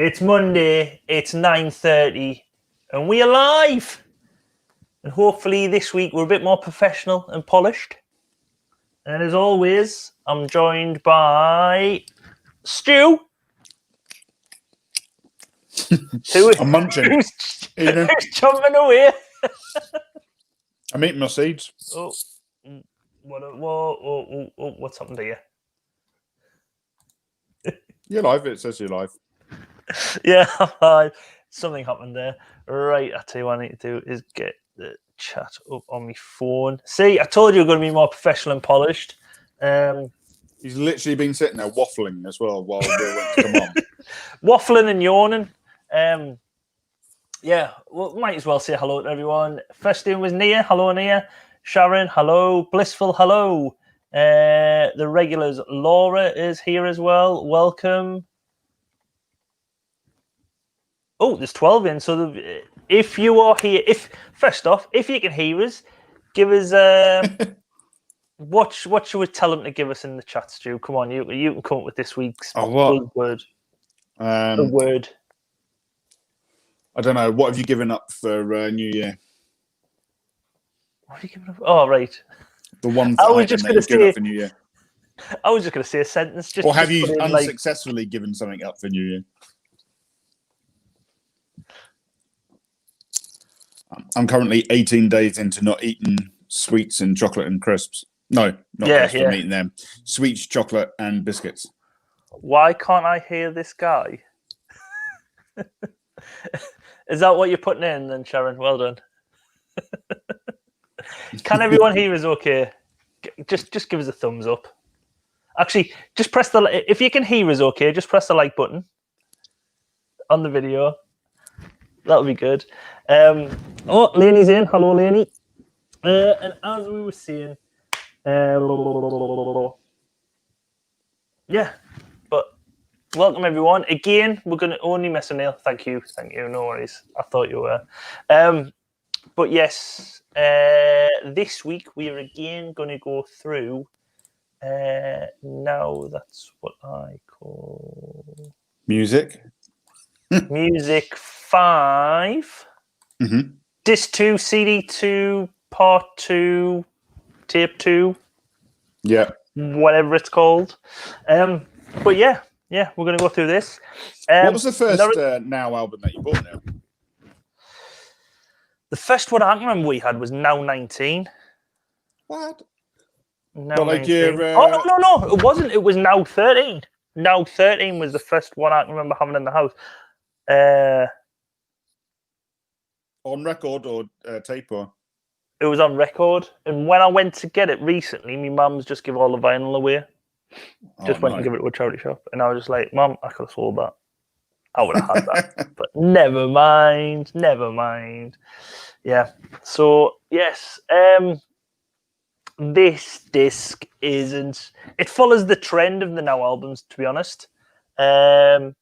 It's Monday, it's 9:30, and we are live. And hopefully this week we're a bit more professional and polished. And as always, I'm joined by Stu. I'm munching. Who's jumping away? I'm eating my seeds. Oh, what's happened to you? You're live. It says you're live. Yeah, something happened there. Right, I tell you what I need to do is get the chat up on my phone. See, I told you we're going to be more professional and polished. He's literally been sitting there waffling as well while we're waiting to come on. Waffling and yawning. Yeah, well, might as well say hello to everyone. First in was Nia. Hello, Nia. Sharon, hello. Blissful, hello. The regulars, Laura is here as well. Welcome. Oh, there's 12 in. So if you are here, first off, if you can hear us, give us what should we tell them to give us in the chat, Stu? Come on, you can come up with this week's word. The word. I don't know. What have you given up for New Year? What have you given up? Oh, right. The one I was just going to say for New Year. I was just going to say a sentence. Or have you unsuccessfully given something up for New Year? I'm currently 18 days into not eating sweets and chocolate and crisps. No, not crisps. I'm eating them. Sweets, chocolate, and biscuits. Why can't I hear this guy? Is that what you're putting in then, Sharon? Well done. Can everyone hear us okay? Just give us a thumbs up. Actually, just press if you can hear us okay, just press the like button on the video. That'll be good. Oh, Lainey's in. Hello, Lainey. And as we were saying, yeah, but welcome everyone. Again, we're going to only mess with Neil. Thank you. No worries. I thought you were. But yes, this week we are again going to go through. Now that's what I call music. Music 5. Mm-hmm. Disc 2, CD 2, Part 2, Tape 2. Yeah. Whatever it's called. But yeah, we're going to go through this. What was the first Now album that you bought now? The first one I can remember we had was Now 19. What? Now 19. Oh, no, it wasn't. It was Now 13. Now 13 was the first one I can remember having in the house. On record or tape or? It was on record. And when I went to get it recently, my mum's just give all the vinyl away. Went and give it to a charity shop. And I was just like, Mum, I could have sold that. I would have had that. But never mind. Yeah. So, yes. This disc isn't... It follows the trend of the Now albums, to be honest. Where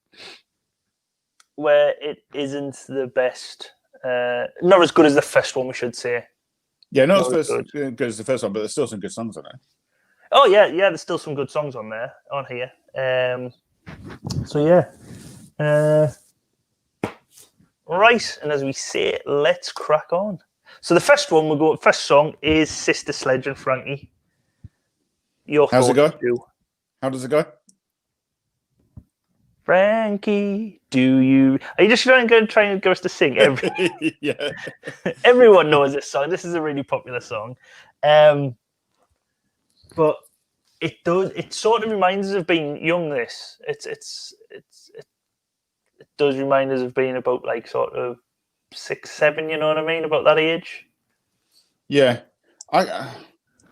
it isn't the best... not as good as the first one, we should say. Yeah, not as good as the first one, but there's still some good songs on there. Oh, yeah, there's still some good songs on here. So, yeah. Right, and as we say, let's crack on. So the first song is Sister Sledge and Frankie. How's it go? How does it go? Frankie, are you just going to try and get us to sing? Yeah. Everyone knows this song. This is a really popular song. But it does. It sort of reminds us of being young. It does remind us of being about like sort of 6, 7. You know what I mean? About that age. Yeah, I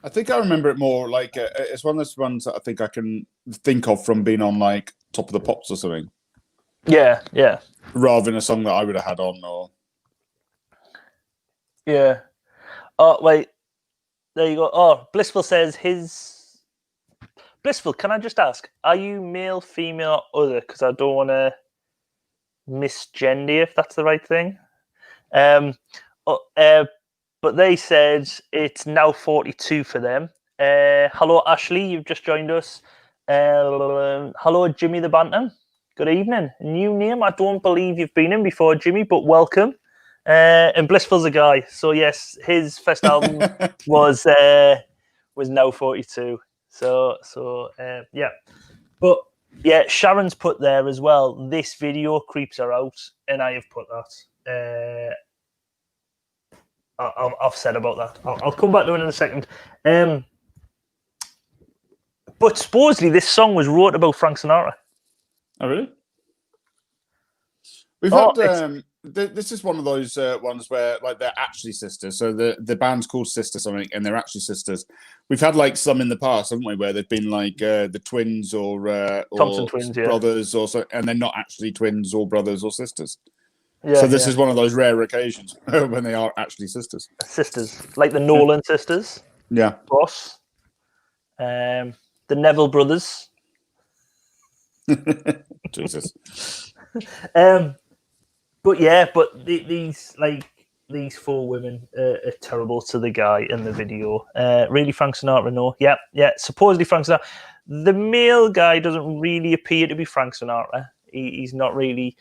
think I remember it more like it's one of those ones that I think I can think of from being on like Top of the Pops or something. Yeah. Rather than a song that I would have had on or. Yeah. Oh wait, there you go. Oh, Blissful says his. Blissful, can I just ask, are you male, female, or other? Because I don't want to misgender, if that's the right thing. But they said it's now 42 for them. Hello, Ashley, you've just joined us. Hello, Jimmy the Bantam. Good evening. New name. I don't believe you've been in before, Jimmy, but welcome. And Blissful's a guy. So yes, his first album was Now 42. So yeah. But yeah, Sharon's put there as well. This video creeps her out, and I have put that. I've said about that. I'll come back to it in a second. But supposedly this song was wrote about Frank Sinatra. Oh, really? We've had this is one of those ones where like they're actually sisters. So the band's called Sister something, and they're actually sisters. We've had like some in the past, haven't we, where they've been like the twins or Thompson twins, yeah. brothers, or so, and they're not actually twins or brothers or sisters. Yeah, so this is one of those rare occasions when they are actually sisters. Sisters, like the Nolan sisters. Yeah. Ross. The Neville brothers. Jesus. But yeah, these four women are terrible to the guy in the video. Really, Frank Sinatra? No. Yeah. Supposedly Frank Sinatra. The male guy doesn't really appear to be Frank Sinatra. He's not really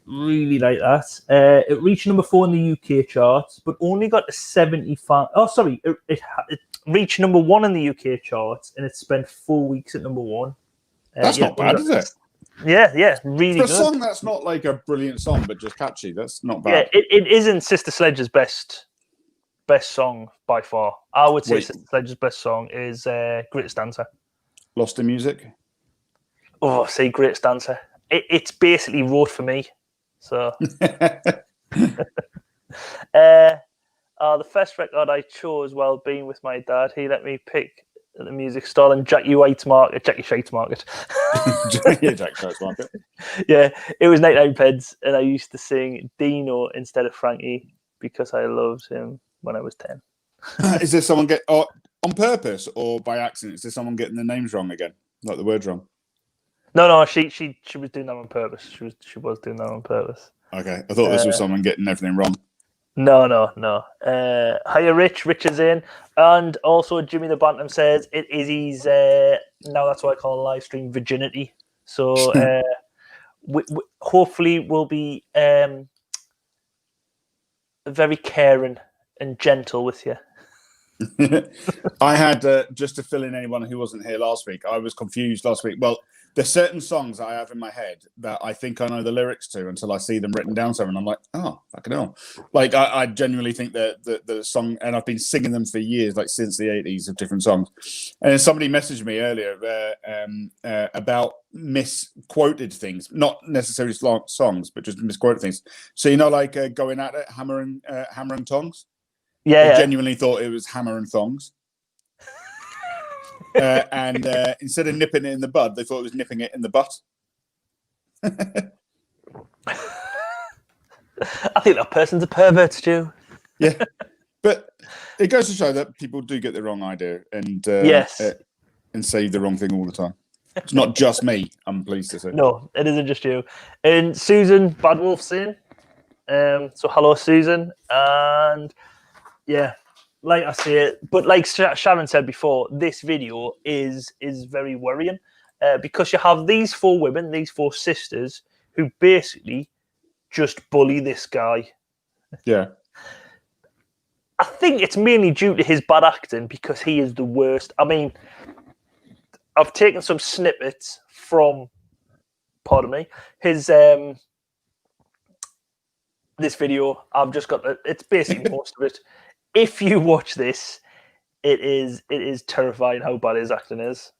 like that. It reached number 4 in the UK charts, but only got to 75. Oh, sorry. It reached number 1 in the UK charts, and it spent 4 weeks at number 1. That's not bad, is it? Yeah, really For good. a song that's not like a brilliant song, but just catchy. That's not bad. Yeah, it isn't Sister Sledge's best song by far. I would say Sister Sledge's best song is Greatest Dancer. Lost in Music? Oh, say Greatest Dancer. It's basically wrote for me. So, the first record I chose while being with my dad, he let me pick at the music stall in Jackie Shate's Market. Jack Shate's Market. Yeah, it was 99 pence, and I used to sing Dino instead of Frankie because I loved him when I was 10. Is there someone on purpose or by accident? Is there someone getting the names wrong again, like the words wrong? No, she was doing that on purpose. She was doing that on purpose. Okay, I thought this was someone getting everything wrong. No. Hiya, Rich. Rich is in, and also Jimmy the Bantam says it is his. Now that's what I call a live stream virginity. So hopefully we'll be very caring and gentle with you. I had just to fill in anyone who wasn't here last week. I was confused last week. Well, there's certain songs I have in my head that I think I know the lyrics to until I see them written down somewhere, and I'm like, oh, fucking hell. Like I genuinely think that the song, and I've been singing them for years, like since the 80s, of different songs. And somebody messaged me earlier about misquoted things, not necessarily songs, but just misquoted things. So like Going At It, Hammer and Tongs. Yeah, I genuinely thought it was Hammer and Thongs. And instead of nipping it in the bud, they thought it was nipping it in the butt. I think that person's a pervert, Stu. Yeah, but it goes to show that people do get the wrong idea and and say the wrong thing all the time. It's not just me, I'm pleased to say. No, it isn't just you. And Susan Badwolf's in. So hello, Susan. And yeah, like I say, but like Sharon said before, this video is very worrying because you have these 4 women, these 4 sisters, who basically just bully this guy. Yeah. I think it's mainly due to his bad acting because he is the worst. I mean, I've taken some snippets from, pardon me, his this video. I've just got it's basically most of it. If you watch this, it is terrifying how bad his acting is.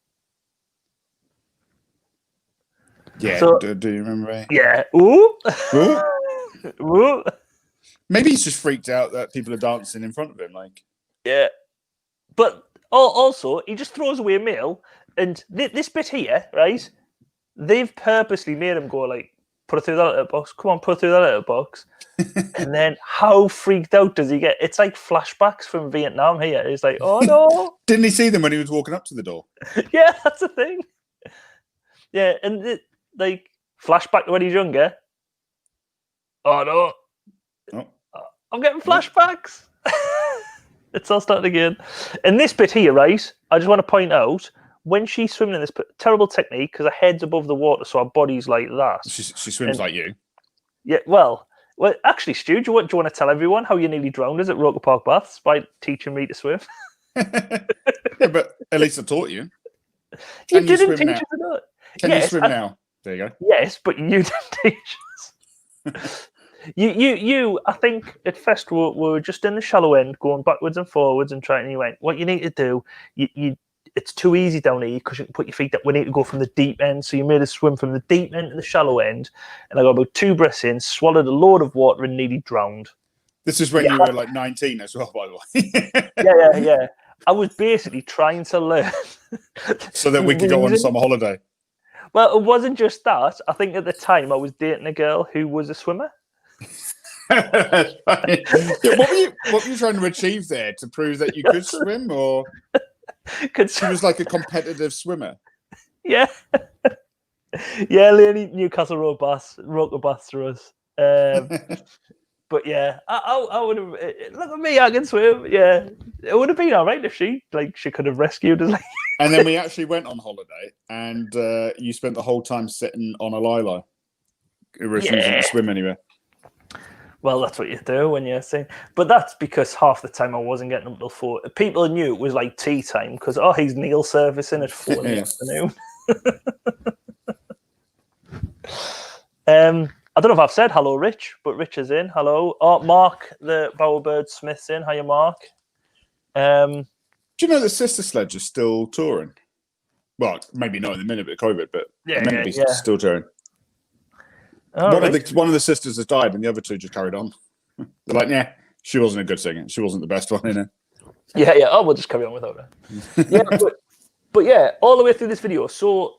Yeah, so, do you remember? Yeah. Ooh. Ooh. Ooh. Maybe he's just freaked out that people are dancing in front of him. Like, yeah. But also, he just throws away a meal, and this bit here, right? They've purposely made him go like, put it through that little box. Come on, put it through that little box. And then how freaked out does he get? It's like flashbacks from Vietnam here. It's like, oh no. Didn't he see them when he was walking up to the door? Yeah, that's the thing. Yeah, and like flashback to when he's younger. Oh no. Oh. I'm getting flashbacks. It's all starting again. And this bit here, right? I just want to point out when she's swimming in this terrible technique, because her head's above the water, so her body's like that. She swims like you. Yeah, well, actually, Stu, do you want to tell everyone how you nearly drowned us at Roker Park Baths by teaching me to swim? Yeah, but at least I taught you. You didn't teach us enough. Can you swim now? There you go. Yes, but you didn't teach us. You. I think at first we were just in the shallow end, going backwards and forwards and trying. And you went, what you need to do, it's too easy down here because you can put your feet up. We need to go from the deep end. So you made us swim from the deep end to the shallow end. And I got about 2 breaths in, swallowed a load of water and nearly drowned. This is when you were like 19 as well, by the way. Yeah. I was basically trying to learn. So that we could go on summer holiday. Well, it wasn't just that. I think at the time I was dating a girl who was a swimmer. Yeah, what were you trying to achieve there? To prove that you could swim, or she was like a competitive swimmer? Yeah. Yeah, Leonie Newcastle Roker Baths for us. But yeah, I would have. Look at me, I can swim. Yeah, it would have been all right if she could have rescued us. And then we actually went on holiday, and you spent the whole time sitting on a lila, refusing to swim anywhere. Well, that's what you do when you're saying. But that's because half the time I wasn't getting up till 4. People knew it was like tea time because he's Neil servicing at 4 in the afternoon. I don't know if I've said hello, Rich, but Rich is in. Hello. Oh, Mark, the Bowerbird Smith's in. Hiya, Mark. Do you know that Sister Sledge is still touring? Well, maybe not in the minute with COVID, but still touring. One of the sisters has died, and the other 2 just carried on. They're like, yeah, she wasn't a good singer. She wasn't the best one in it. Yeah. Oh, we'll just carry on without her. Yeah, but yeah, all the way through this video. So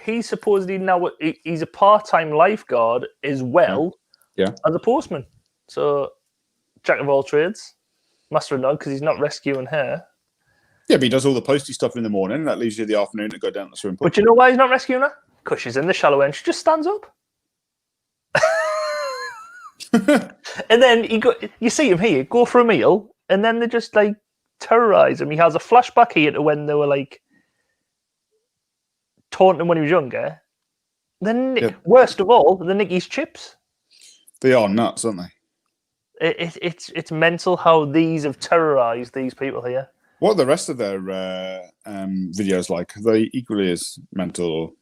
he's supposedly now he's a part-time lifeguard as well as a postman. So jack of all trades, master of none, because he's not rescuing her. Yeah, but he does all the posty stuff in the morning. That leaves you the afternoon to go down to the swimming pool. But you know why he's not rescuing her? Because she's in the shallow end. She just stands up. And then you see him here, go for a meal, and then they just like terrorize him. He has a flashback here to when they were like taunting him when he was younger. Then worst of all, the Nicky's chips. They are nuts, aren't they? It's mental how these have terrorized these people here. What are the rest of their videos like? Are they equally as mental? Or...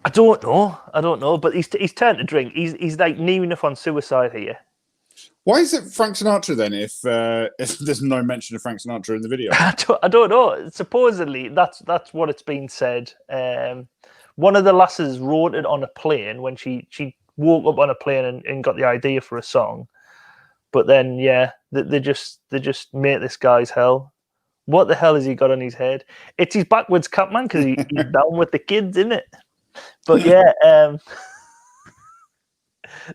I don't know. But he's turned to drink. He's like near enough on suicide here. Why is it Frank Sinatra then? If there's no mention of Frank Sinatra in the video, I don't know. Supposedly that's what it's been said. One of the lasses wrote it on a plane when she woke up on a plane and got the idea for a song. But then they just made this guy's hell. What the hell has he got on his head? It's his backwards cap, man, because he's down with the kids, isn't it? But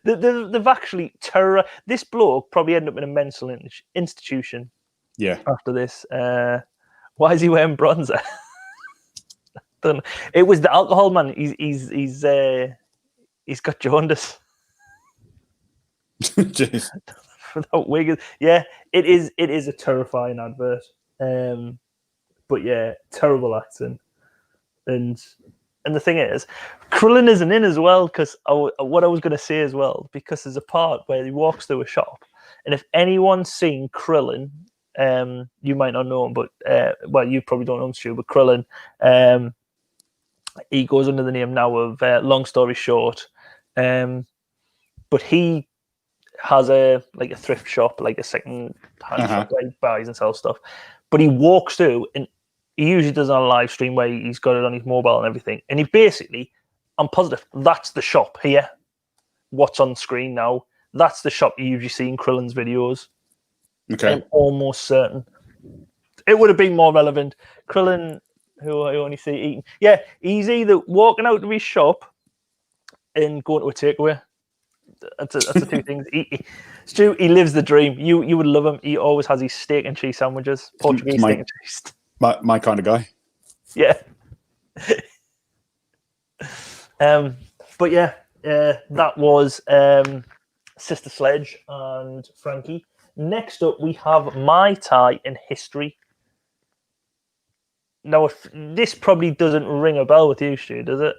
they've actually terrorized. This bloke probably ended up in a mental institution. Yeah. After this, why is he wearing bronzer? It was the alcohol, man. He's got jaundice. Jeez. Without wig, it is a terrifying advert. But yeah, terrible acting, and the thing is, Krillin isn't in as well because what I was going to say as well, because there's a part where he walks through a shop, and if anyone's seen Krillin, you might not know him, but you probably don't know him, Stu, but Krillin, he goes under the name now of Long Story Short, but he has a thrift shop, like a second hand shop where he buys and sells stuff. But he walks through, and he usually does it on a live stream where he's got it on his mobile and everything. And he basically, I'm positive, that's the shop here. What's on screen now? That's the shop you usually see in Krillin's videos. Okay. I'm almost certain. It would have been more relevant. Krillin, who I only see eating. Yeah, he's either walking out of his shop and going to a takeaway. That's the two things. Stu, he lives the dream. You would love him. He always has his steak and cheese sandwiches, Portuguese steak and cheese. My kind of guy. Yeah. But yeah, that was Sister Sledge and Frankie. Next up, we have Mai Tai in history. Now, this probably doesn't ring a bell with you, Stu, does it?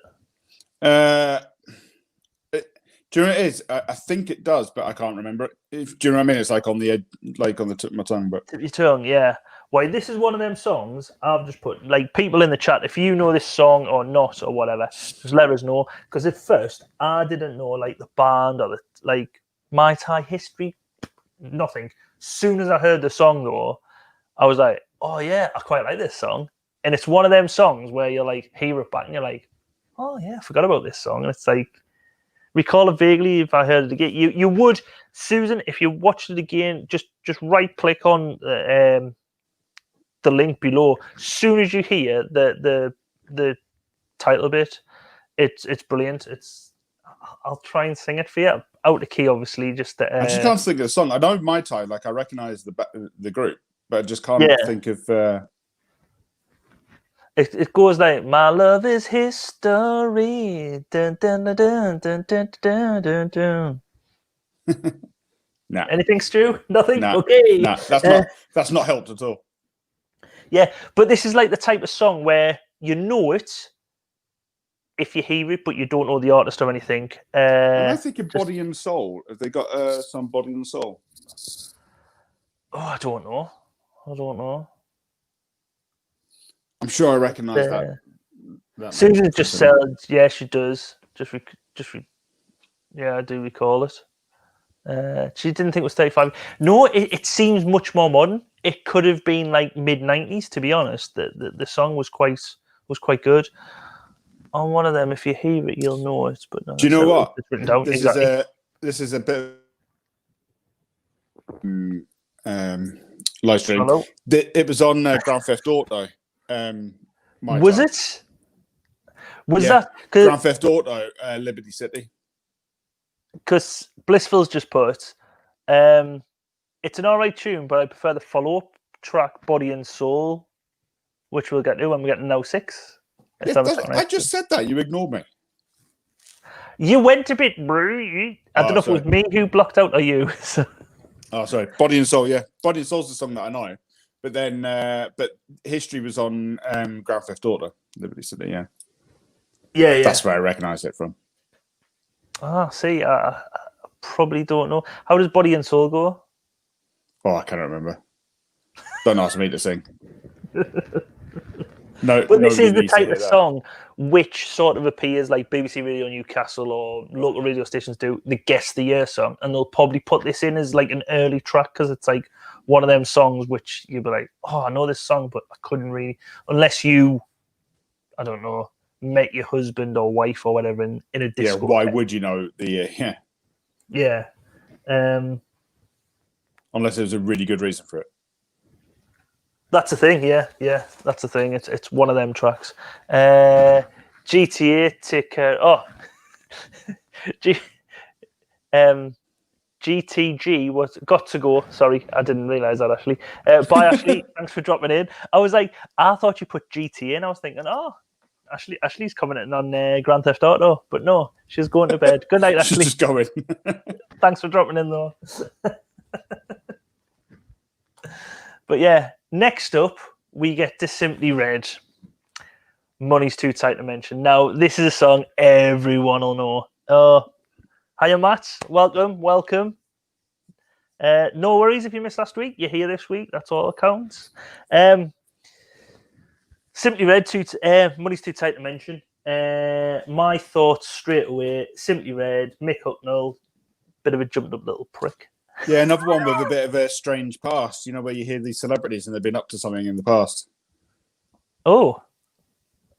Do you know what it is? I think it does, but I can't remember it. Do you know what I mean? It's like on the edge, like on the tip of my tongue. But Tip your tongue, yeah. Why, this is one of them songs I've just put, like, people in the chat, if you know this song or not or whatever, just let us know. Because at first, I didn't know, like, the band or, like, Mai Tai history, nothing. Soon as I heard the song, though, I was like, oh, yeah, I quite like this song. And it's one of them songs where you're like, hear it back and you're like, oh, yeah, I forgot about this song. And it's like, recall it vaguely if I heard it again. You would, Susan, if you watched it again, just right click on the link below. As soon as you hear the title bit, it's brilliant. I'll try and sing it for you out of key, obviously. Just I just can't think of the song. I know Mai Tai, like I recognize the group, but I just can't think of. It goes like, my love is history. Dun, dun, dun, dun, dun, dun, dun, dun, dun. Nah. Anything, Stu? Nothing? Nah. Okay. Nah, that's not helped at all. Yeah, but this is like the type of song where you know it if you hear it, but you don't know the artist or anything. Am I thinking Body and Soul? Have they got some Body and Soul? Oh, I don't know. I'm sure I recognise that. Susan just said, yeah, she does. Yeah, I do recall it. She didn't think it was 35. No, it seems much more modern. It could have been like mid-90s, to be honest. The song was quite good. On one of them, if you hear it, you'll know it. But no, do you know what? It's written down. This is a bit live stream. Hello? It was on Grand Theft Auto. Was it? Was that Grand Theft Auto Liberty City? Because Blissful's just put, it's an alright tune, but I prefer the follow-up track, Body and Soul, which we'll get to when we get to No 6. I just said that. You ignored me. You went a bit, bro. I don't know if it was me who blocked out or you. So. Oh, sorry. Body and Soul, yeah. Body and Soul's the song that I know. But then, but History was on Grand Theft Auto, Liberty City, yeah. Yeah. That's where I recognise it from. Ah, see, I probably don't know. How does Body and Soul go? Oh, I can't remember. Don't ask me to sing. No, but this is the type of song which sort of appears like BBC Radio Newcastle or local radio stations do the Guess the Year song, and they'll probably put this in as like an early track because it's like one of them songs which you'll be like, oh, I know this song, but I couldn't really, unless you, I don't know, met your husband or wife or whatever in a disco. Yeah, why would you know the year? Yeah. Unless there's a really good reason for it. That's the thing, yeah, that's the thing. It's one of them tracks. GTA take care. Oh, GTG was got to go. Sorry, I didn't realise that actually. Bye, Ashley. Thanks for dropping in. I thought you put GTA, and I was thinking, oh, Ashley's coming in on Grand Theft Auto, but no, she's going to bed. Good night, Ashley. She's just going. Thanks for dropping in, though. But yeah, next up, we get to Simply Red. Money's Too Tight to Mention. Now, this is a song everyone will know. Oh, hiya, Matt. Welcome. No worries if you missed last week. You're here this week. That's all that counts. Simply Red, Money's Too Tight to Mention. My thoughts straight away, Simply Red, Mick Hucknall, bit of a jumped up little prick. Yeah, another one with a bit of a strange past, where you hear these celebrities and they've been up to something in the past. Oh.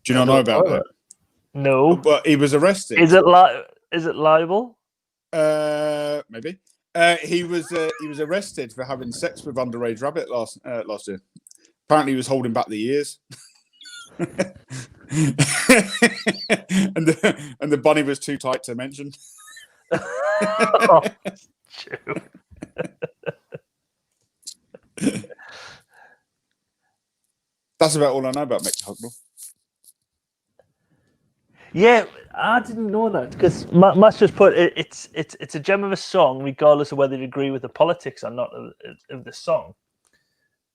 Do you not know about that? No. But he was arrested. Is it libel? Maybe. He was arrested for having sex with underage rabbit last year. Apparently, he was holding back the ears. and the bunny was too tight to mention. Oh, true. That's about all I know about Mick Hucknall. Yeah, I didn't know that because Matt's just put it's a gem of a song, regardless of whether you agree with the politics or not of the song.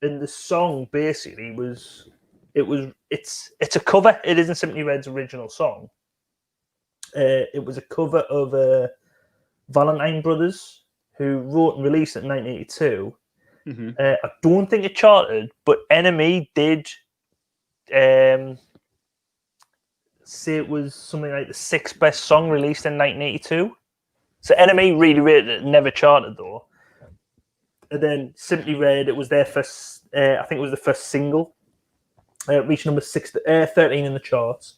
And the song basically was It's a cover. It isn't Simply Red's original song. It was a cover of Valentine Brothers, who wrote and released it in 1982. Mm-hmm. I don't think it charted, but NME did say it was something like the 6th best song released in 1982. So NME really rated it. Never charted though. And then Simply Red, it was their first. I think it was the first single. Reached number 13 in the charts.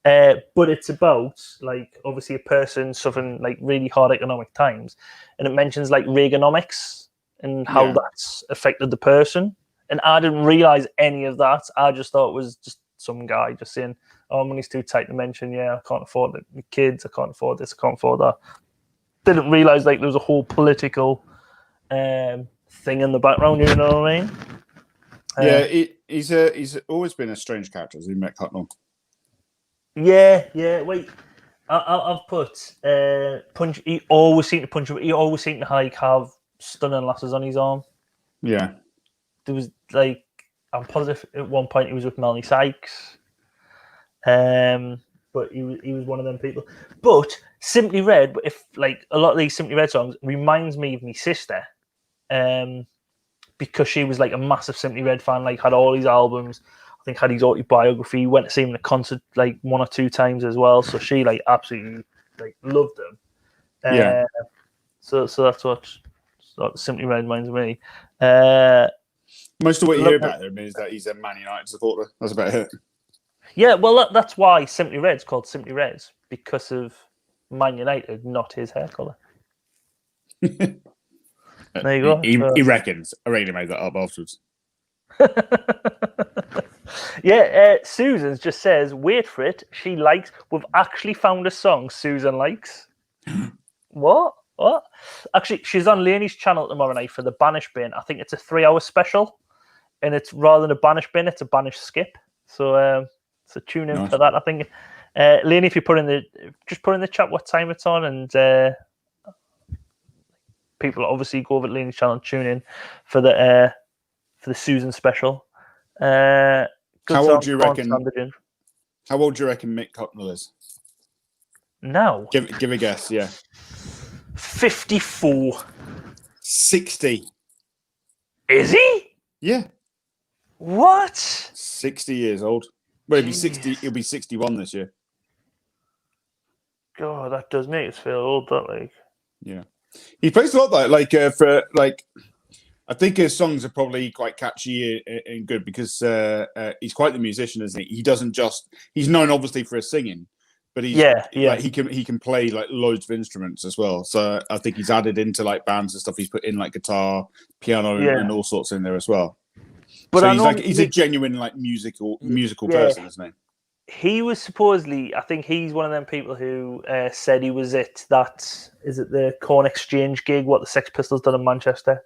But it's about like obviously a person suffering like really hard economic times, and it mentions like Reaganomics and how that's affected the person. And I didn't realize any of that. I just thought it was just some guy just saying, "Oh, money's too tight to mention. Yeah, I can't afford it. The kids, I can't afford this. I can't afford that." Didn't realize like there was a whole political thing in the background. You know what I mean? Yeah, he's always been a strange character. As we met Cutnell. Yeah. Wait, I've put punch. He always seemed to punch. He always seemed to like have stunning lasses on his arm. Yeah, There was like I'm positive at one point he was with Melanie Sykes. But he was one of them people. But Simply Red, if like a lot of these Simply Red songs reminds me of my sister, because she was like a massive Simply Red fan, like had all these albums. I think had his autobiography. Went to see him in a concert like 1 or 2 times as well. So she like absolutely like loved him. Yeah. So that's what Simply Red reminds me. Most of what you hear about him is that he's a Man United supporter. That's about it. Yeah, well, that's why Simply Red's called Simply Reds, because of Man United, not his hair colour. There you go. He reckons. I reckon he made that up afterwards. Yeah, Susan's just says, wait for it, she likes, we've actually found a song Susan likes. What? Actually, she's on Lainey's channel tomorrow night for the Banish Bin. I think it's a 3-hour special, and it's rather than a Banish Bin, it's a Banish skip. So tune in for that. I think, Lainey, if you put in the chat what time it's on, and people obviously go over to Lainey's channel and tune in for the Susan special. How old do you reckon Mick Hucknall is? Now, Give a guess. Yeah, 54. 60. Is he? Yeah. What? 60 years old. Well, he'll be 60. He'll be 61 this year. God, that does make us feel old. That like. Yeah, he plays a lot though. Like for like. I think his songs are probably quite catchy and good because he's quite the musician, isn't he? He doesn't just—he's known obviously for his singing, but like, he can play like loads of instruments as well. So I think he's added into like bands and stuff. He's put in like guitar, piano, and all sorts in there as well. But so he's a genuine like musical person, isn't he? He was supposedly, I think he's one of them people who said he was at the Corn Exchange gig, what the Sex Pistols done in Manchester.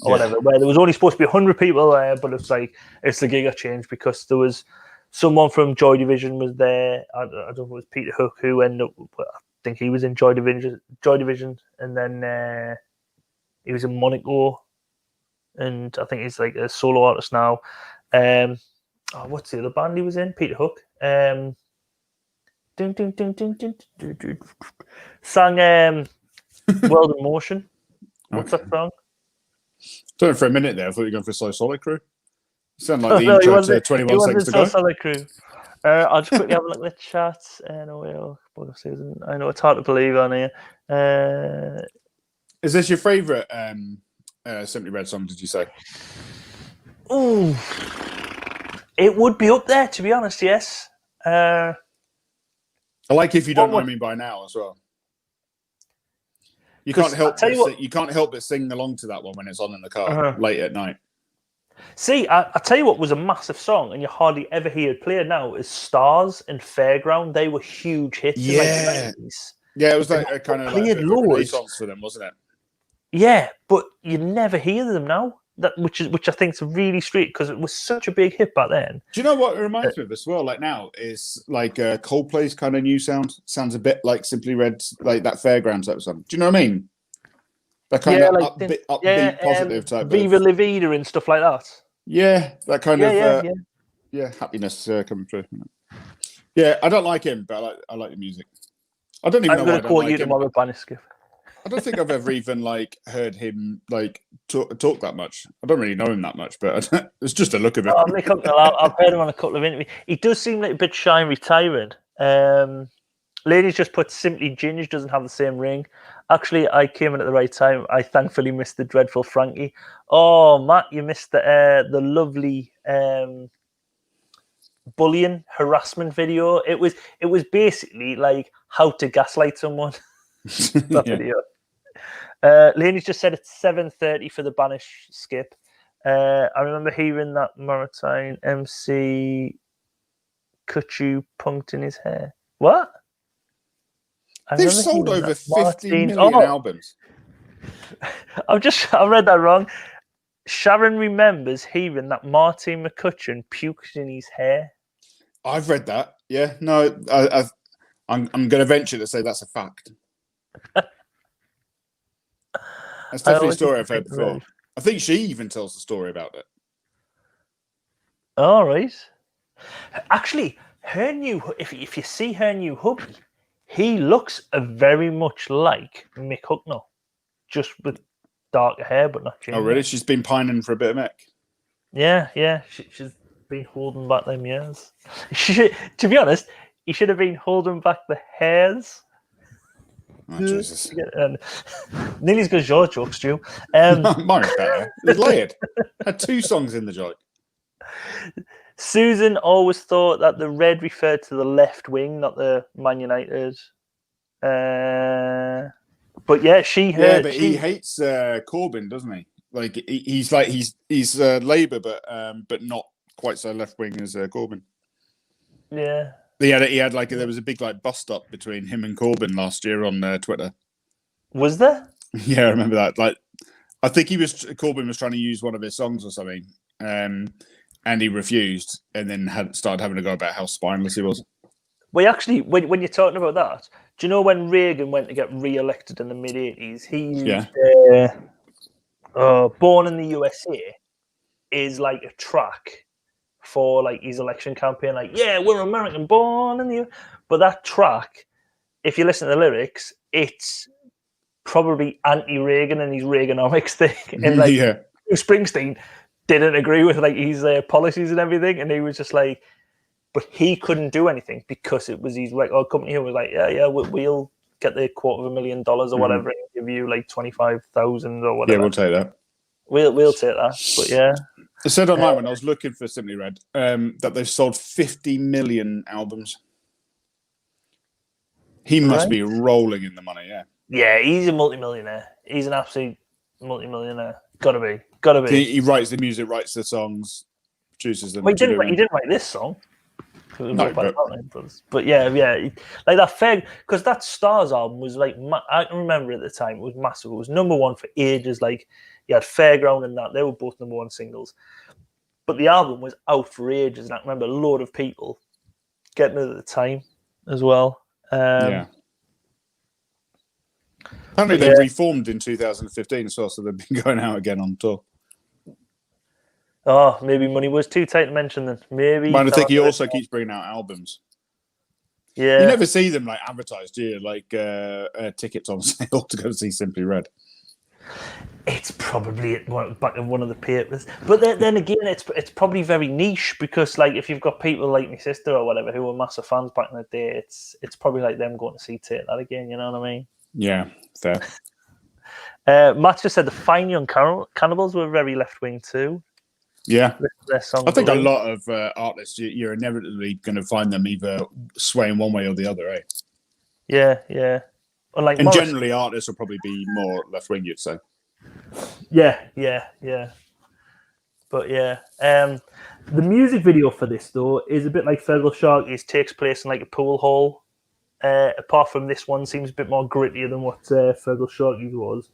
Or whatever, where there was only supposed to be 100 people there, but it's the gig I changed because there was someone from Joy Division was there. I don't know if it was Peter Hook who ended up, I think he was in Joy Division, and then he was in Monaco, and I think he's like a solo artist now. What's the other band he was in? Peter Hook. Sang World in Motion. What's that song? Sorry for a minute there. I thought you were going for So Solid Crew. You sound like the intro to 21 Seconds to Go. Solid Crew. I'll just quickly have a look at the chat. I know it's hard to believe on here. Is this your favourite Simply Red song, did you say? Ooh. It would be up there, to be honest, yes. I like If You Don't Know Me By Now as well. You can't help but sing along to that one when it's on in the car late at night. See, I tell you what was a massive song, and you hardly ever hear it played now, is Stars and Fairground. They were huge hits in the 90s. Yeah, it was like a kind of like a renaissance for them, wasn't it? Yeah, but you never hear them now. Which I think is really street because it was such a big hit back then. Do you know what it reminds me of as well? Like now is like Coldplay's kind of new sounds a bit like Simply Red, like that Fairgrounds type of song. Do you know what I mean? That kind of upbeat, positive type. Viva La Vida and stuff like that. Yeah, that kind of. happiness coming through. Yeah, I don't like him, but I like the music. I don't even know why I I'm going to don't quote like you him. tomorrow, Banniskip. I don't think I've ever even heard him talk that much. I don't really know him that much, but it's just a look of him. Oh, Mick Hucknall, I've heard him on a couple of interviews. He does seem like a bit shy and retiring. Ladies just put simply Ginge doesn't have the same ring. Actually, I came in at the right time. I thankfully missed the dreadful Frankie. Oh, Matt, you missed the lovely bullying harassment video. It was basically like how to gaslight someone. That video. Lainey's just said it's 7:30 for the Banish skip. I remember hearing that Maritime MC Kutchu punked in his hair. What? They've sold over 50 million albums. I read that wrong. Sharon remembers hearing that Martin McCutcheon puked in his hair. I've read that. Yeah, no, I'm going to venture to say that's a fact. That's definitely a story I've heard before. I think she even tells the story about it. All right. Actually, her new if you see her new hubby, he looks very much like Mick Hucknall, just with darker hair, but not ginger. Oh, really? She's been pining for a bit of Mick. Yeah. She's been holding back them years. To be honest, he should have been holding back the hairs. Oh, Jesus. Nearly as good as your joke, Stu. Mine's better. It's layered. Had 2 songs in the joke. Susan always thought that the red referred to the left wing, not the Man United. But yeah, she heard. Yeah, but he hates Corbyn, doesn't he? Like he's Labour, but not quite so left wing as Corbyn. Yeah. He had there was a big bust up between him and Corbyn last year on Twitter. Was there? Yeah, I remember that. I think Corbyn was trying to use one of his songs or something, and he refused, and then started having to go about how spineless he was. Well, actually, when you're talking about that, do you know when Reagan went to get re-elected in the mid-80s? He used "Born in the USA" is like a track for his election campaign. Yeah, we're American, born in the. But that track, if you listen to the lyrics, it's probably anti-Reagan and his Reaganomics thing. And Springsteen didn't agree with his policies and everything, and he was just like, but he couldn't do anything because it was his record company who was like, yeah, we'll get the $250,000 or whatever, and give you 25,000 or whatever. Yeah, we'll take that. We'll take that. But yeah. It said online when I was looking for Simply Red that they've sold 50 million albums. He must be rolling in the money, yeah. Yeah, he's a multimillionaire. He's an absolute multimillionaire. Gotta be. He writes the music, writes the songs, produces them. Well, he didn't write this song. No, but yeah, that Fair, because that Stars album was I can remember at the time it was massive. It was #1 for ages. You had Fairground and that; they were both #1 singles. But the album was out for ages, and I remember a lot of people getting it at the time as well. Yeah. Apparently, they reformed in 2015 as well, so they've been going out again on tour. Oh, maybe money was too tight to mention then. Maybe. But I think he also keeps bringing out albums. Yeah. You never see them advertised, do you? Tickets on sale to go see Simply Red. It's probably back in one of the papers, but then again, it's probably very niche because if you've got people like my sister or whatever who were massive fans back in the day, it's probably like them going to see Take That again. You know what I mean? Yeah, fair. Matt just said the Fine Young Cannibals were very left wing too. Yeah, I think a lot of artists, you're inevitably going to find them either swaying one way or the other, eh? Yeah. And generally, artists will probably be more left wing, you'd say. Yeah. But yeah, the music video for this though is a bit like Fergal Sharky's. Takes place in a pool hall. Apart from this one, seems a bit more grittier than what Fergal Sharky's was.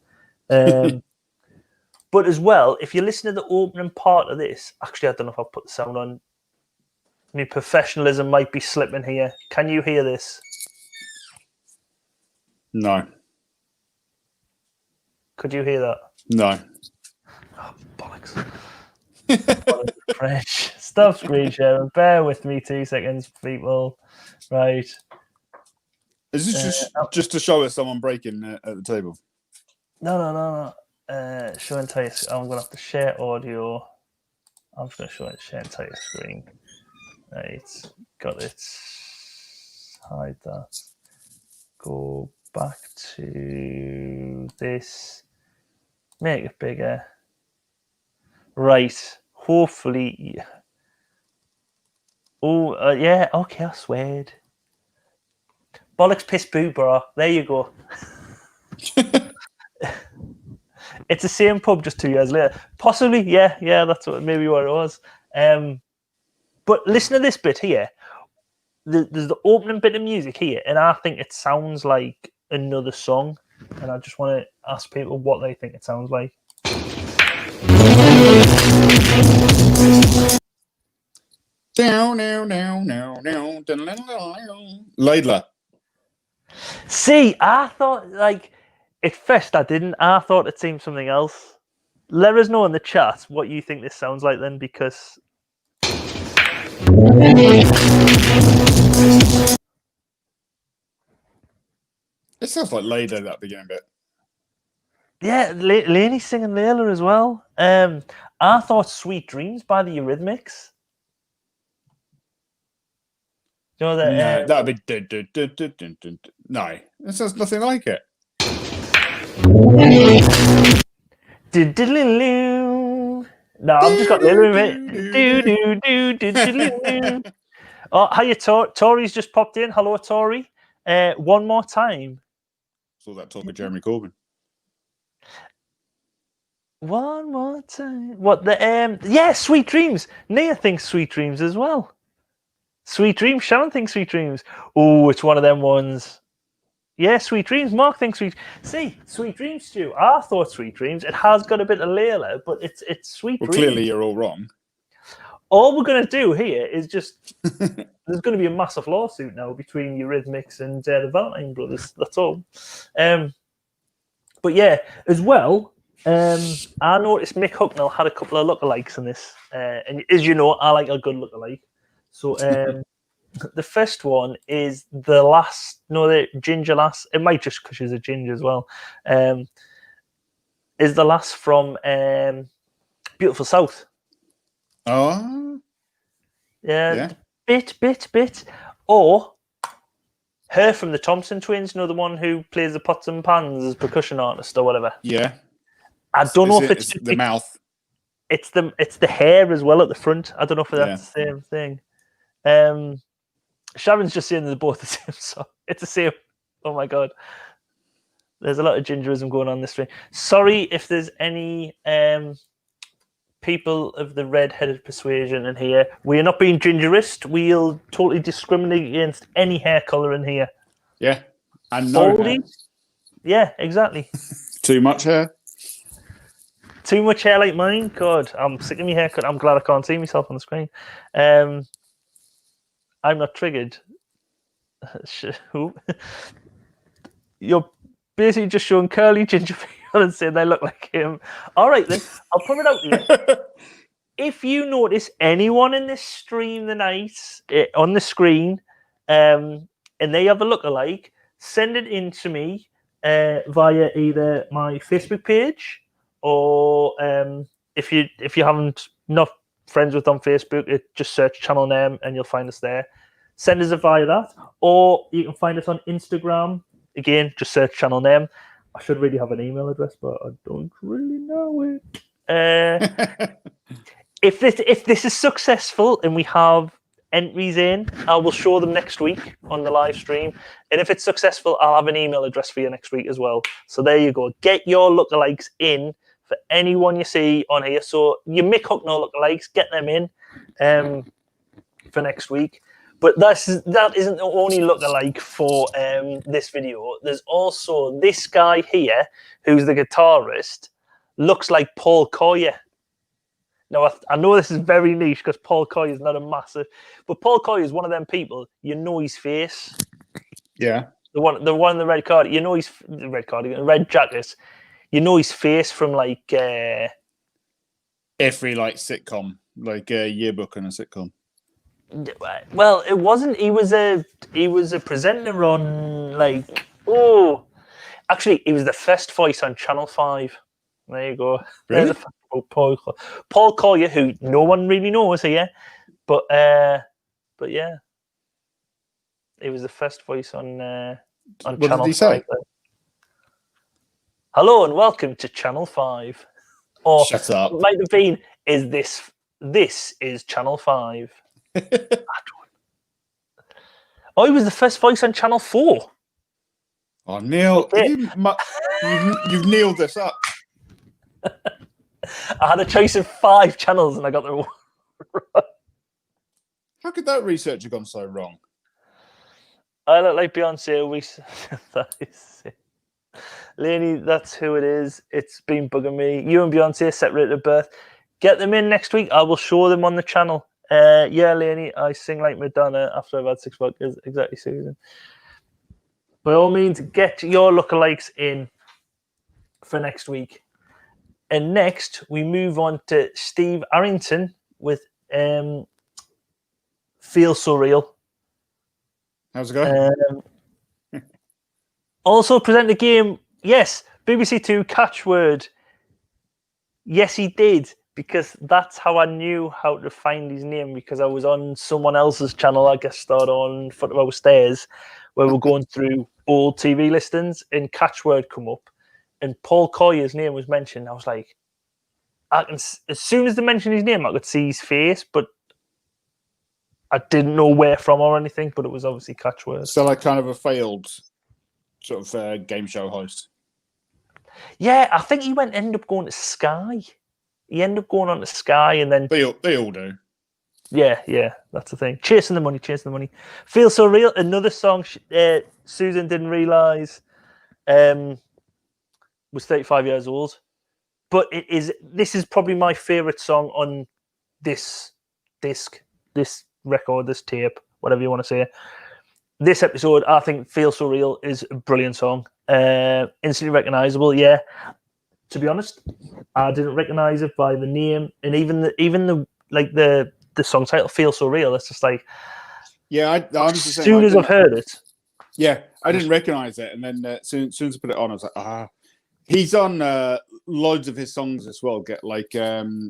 But as well, if you listen to the opening part of this, actually, I don't know if I'll put the sound on. My professionalism might be slipping here. Can you hear this? No. Could you hear that? No. Oh, bollocks. French. Stop screen sharing. Bear with me 2 seconds, people. Right. Is this just to show us someone breaking at the table? No. Show entire. I'm gonna have to share audio. I'm just gonna share entire screen. Right. Got it. Hide that. Go back to this. Make it bigger. Right. Hopefully. Oh, yeah. Okay, I swear. Bollocks, piss, boo, bro. There you go. It's the same pub just 2 years later. Possibly, yeah. That's maybe what it was. But listen to this bit here. There's the opening bit of music here, and I think it sounds like another song. And I just want to ask people what they think it sounds like. Laidler. See, I thought, like, at first I didn't. I thought it seemed something else. Let us know in the chat what you think this sounds like then, because... It sounds like Laidler, that beginning bit. Yeah, Laney's singing Layla as well. I thought Sweet Dreams by the Eurythmics. You know that? No, that'd be... No, it sounds nothing like it. No, I've just got Layla in it. Oh, hiya, Tori's just popped in. Hello, Tori. One more time. Saw that talk of Jeremy Corbyn. One more time. What the yeah, Sweet Dreams. Nia thinks Sweet Dreams as well. Sweet Dreams. Sharon thinks Sweet Dreams. Oh, it's one of them ones. Yeah, Sweet Dreams. Mark thinks Sweet. See, Sweet Dreams, Stu. I thought Sweet Dreams. It has got a bit of Layla, but it's Sweet Dreams. Clearly you're all wrong. All we're going to do here is just... There's going to be a massive lawsuit now between Eurythmics and the Valentine brothers. That's all. But yeah, as well, I noticed Mick Hucknall had a couple of lookalikes in this. And as you know, I like a good lookalike. So the first one is the ginger lass. It might just because she's a ginger as well. Is the lass from Beautiful South. Oh. Yeah. Bit. Or her from the Thompson Twins, the one who plays the pots and pans as percussion artist or whatever. Yeah. I don't know if it's the mouth. It's the hair as well at the front. I don't know if that's the same thing. Sharon's just saying they're both the same song. It's the same. Oh my god. There's a lot of gingerism going on this stream. Sorry if there's any people of the red-headed persuasion in here. We are not being gingerist. We'll totally discriminate against any hair color in here. Yeah. And no hair. Yeah, exactly. Too much hair? Too much hair like mine? God, I'm sick of my haircut. I'm glad I can't see myself on the screen. I'm not triggered. You're basically just showing curly ginger people and saying they look like him. All right, then. I'll put it out here. If you notice anyone in this stream tonight on the screen and they have a lookalike, send it in to me via either my Facebook page or if you haven't not friends with on Facebook, just search channel name and you'll find us there. Send us it via that, or you can find us on Instagram. Again, just search channel name. I should really have an email address, but I don't really know it. If this is successful and we have entries in, I will show them next week on the live stream. And if it's successful, I'll have an email address for you next week as well. So there you go. Get your lookalikes in for anyone you see on here. So your Mick Hucknall lookalikes, get them in for next week. But that isn't the only lookalike for this video. There's also this guy here, who's the guitarist, looks like Paul Collier. Now, I know this is very niche because Paul Collier is not a massive... But Paul Collier is one of them people, you know his face. Yeah. The one in the red cardigan. You know his... The red cardigan, red jacket. You know his face from, like... every, like, sitcom. like a yearbook and a sitcom. Well, it wasn't. He was a presenter on actually, he was the first voice on Channel 5. There you go. Really? There's a fact about Paul Collier, who no one really knows here, but yeah, he was the first voice on What Channel did he 5. say? Hello and welcome to Channel 5. Or Shut up. it might have been, this is Channel 5. Oh, he was the first voice on Channel 4. Oh, Neil, Okay. you've nailed this up. I had a choice of 5 channels and I got them all right. How could that research have gone so wrong? I look like Beyonce. That is it. Lainey, that's who it is. It's been bugging me. You and Beyonce separated at birth. Get them in next week. I will show them on the channel. Yeah, Lainey, I sing like Madonna after I've had 6 vodkas. Exactly, Susan. By all means, get your lookalikes in for next week. And next, we move on to Steve Arrington with Feel So Real. How's it going? Also present the game. Yes, BBC Two Catchword. Yes, he did, because that's how I knew how to find his name, because I was on someone else's channel, I guess, started on Foot of Our Stairs, where we're going through old TV listings, and Catchword come up, and Paul Collier's name was mentioned. I was like, as soon as they mentioned his name, I could see his face, but I didn't know where from or anything, but it was obviously Catchword. So like kind of a failed sort of game show host. Yeah, I think he ended up going to Sky. He ended up going on to Sky, and then They all do. yeah, that's the thing. Chasing the money. Feel So Real. Another song Susan didn't realise was 35 years old, but this is probably my favourite song on this disc, this record, this tape, whatever you want to say. This episode, I think Feel So Real is a brilliant song. Instantly recognisable, yeah. To be honest, I didn't recognise it by the name, and even the song title, Feel So Real. It's just like, yeah. as soon as I've heard it, yeah, I didn't recognise it, and then as soon as I put it on, I was like, He's on loads of his songs as well. Get like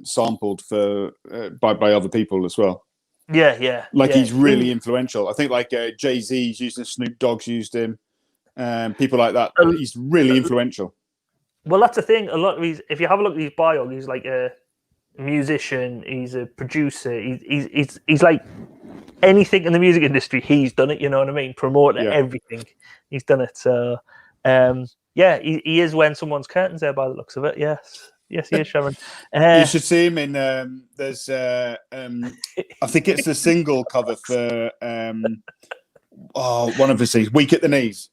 sampled for by other people as well. Yeah. He's really influential. I think like Jay-Z's used him, Snoop Dogg's used him, people like that. He's really influential. Well, that's the thing. A lot of if you have a look at his bio, he's like a musician. He's a producer. He's like anything in the music industry. He's done it. You know what I mean? Promoting everything. He's done it. So, yeah, he is wearing someone's curtains there by the looks of it. Yes, he is, Sharon. You should see him in. There's, I think it's the single cover for one of his songs, "Weak at the Knees."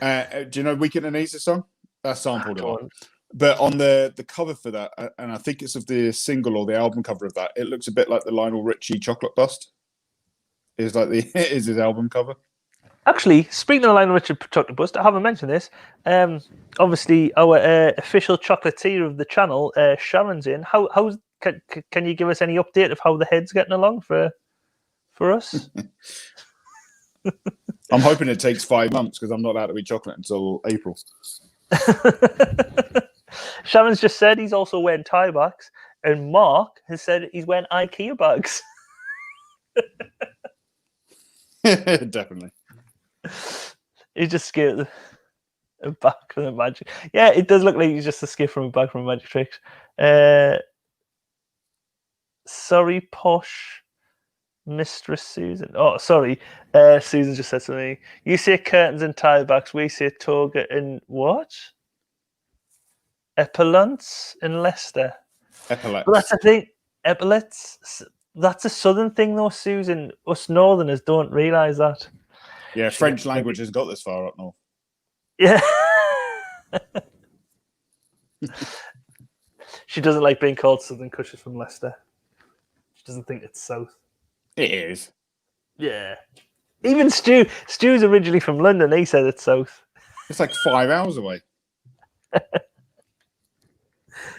Do you know "Weak at the Knees"? The song that's sampled a lot. But on the cover for that, and I think it's of the single or the album cover of that, it looks a bit like the Lionel Richie "Chocolate Bust." Is his album cover. Actually, speaking of Lionel Richie Chocolate Bust, I haven't mentioned this. Obviously, our official chocolatier of the channel, Sharon's in. Can you give us any update of how the head's getting along for us? I'm hoping it takes 5 months because I'm not allowed to eat chocolate until April. Sharon's just said he's also wearing tie bags, and Mark has said he's wearing IKEA bags. Definitely. He's just scared a back from the magic. Yeah, it does look like he's just a skip from a back from Magic Tricks. Sorry, posh Mistress Susan. Oh, sorry. Susan just said to me, you say curtains and tie backs, we say toga and what? Epaulets in Leicester. Epaulets. But that's the thing. Epaulets. That's a southern thing, though, Susan. Us northerners don't realise that. Yeah, French language has got this far up north. Yeah. She doesn't like being called Southern because she's from Leicester. She doesn't think it's south. It is. Yeah. Even Stu. Stu's originally from London. He said it's south. It's like 5 hours away.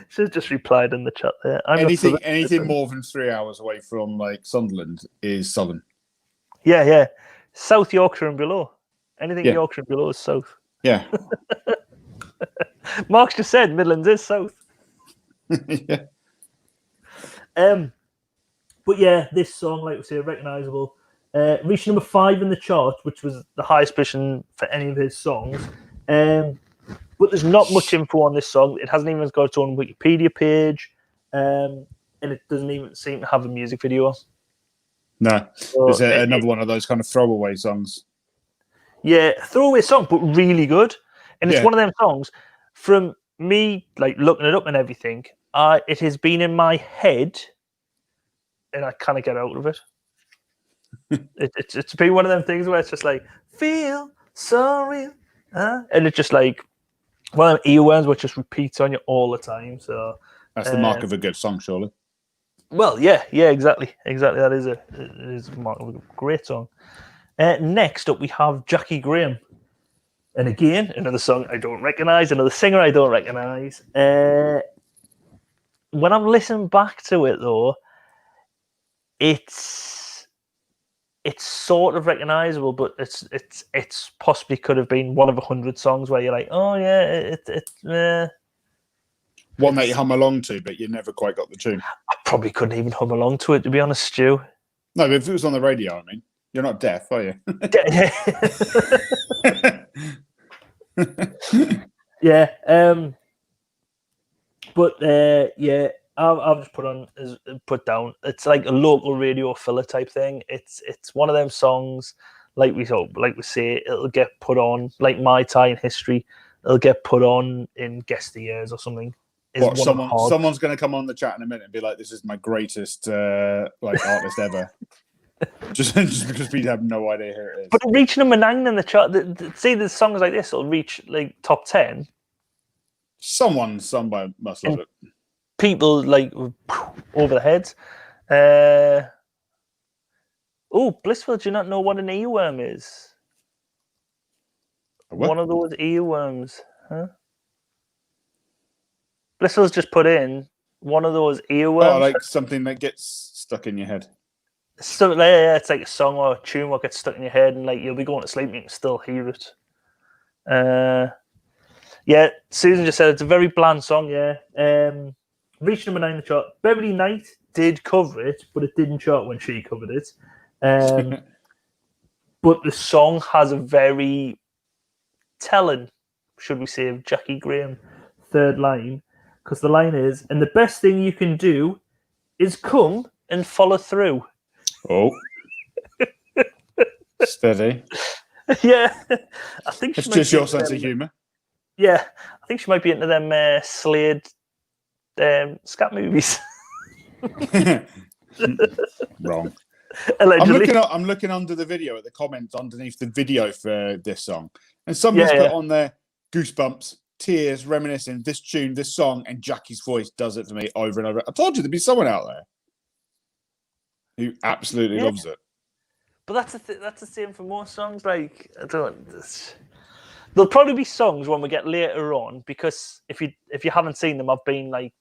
She's just replied in the chat there. I'm not anything more than 3 hours away from like Sunderland is Southern. Yeah. South Yorkshire and below. Anything Yeah. Yorkshire and below is south. Yeah. Mark's just said Midlands is south. Yeah. But yeah, this song, like we say, recognisable. Reached number 5 in the chart, which was the highest position for any of his songs. But there's not much info on this song. It hasn't even got its own Wikipedia page, and it doesn't even seem to have a music video. No, it's another one of those kind of throwaway songs. Yeah, throwaway song, but really good. And it's one of them songs, from me like looking it up and everything, it has been in my head, and I kind of get out of it. It's been one of them things where it's just like, feel sorry, and it's just like one of them earworms which just repeats on you all the time. So that's the mark of a good song, surely. Well, yeah, exactly. That is it is a mark of a great song. Next up, we have Jackie Graham, and again another song I don't recognise, another singer I don't recognise. When I'm listening back to it though, it's sort of recognisable, but it's possibly could have been one of 100 songs where you're like, oh yeah, one that you hum along to, but you never quite got the tune. I probably couldn't even hum along to it, to be honest, Stu. No, but if it was on the radio, I mean, you're not deaf, are you? Yeah. I've just put down. It's like a local radio filler type thing. It's one of them songs, like we say, it'll get put on like My Tai in History. It'll get put on in Guest of the Years or something. What, someone's going to come on the chat in a minute and be like, "This is my greatest artist ever," just because we have no idea who it is. But reaching number 9 in the chart. See, the songs like this will reach like top 10. Somebody must love it. People like over the heads. Blissful, do you not know what an earworm is? What? One of those earworms, huh? Blissful's just put in one of those earworms. Oh, like something that gets stuck in your head. So yeah, it's like a song or a tune what gets stuck in your head, and like you'll be going to sleep and you can still hear it. Yeah, Susan just said it's a very bland song. Yeah, reached number 9 in the chart. Beverly Knight did cover it, but it didn't chart when she covered it. But the song has a very telling, should we say, of Jackie Graham third line, because the line is, "And the best thing you can do is come and follow through." Oh, steady. Yeah, I think it's just your sense of humour. Yeah, I think she might be into them Slade scat movies. Wrong. Allegedly. I'm looking under the video at the comments underneath the video for this song, and somebody's put on there goosebumps, tears, reminiscing this tune, this song, and Jackie's voice does it for me over and over. I told you there'd be someone out there who absolutely loves it. But that's the same for most songs. Like, there'll probably be songs when we get later on, because if you haven't seen them, I've been like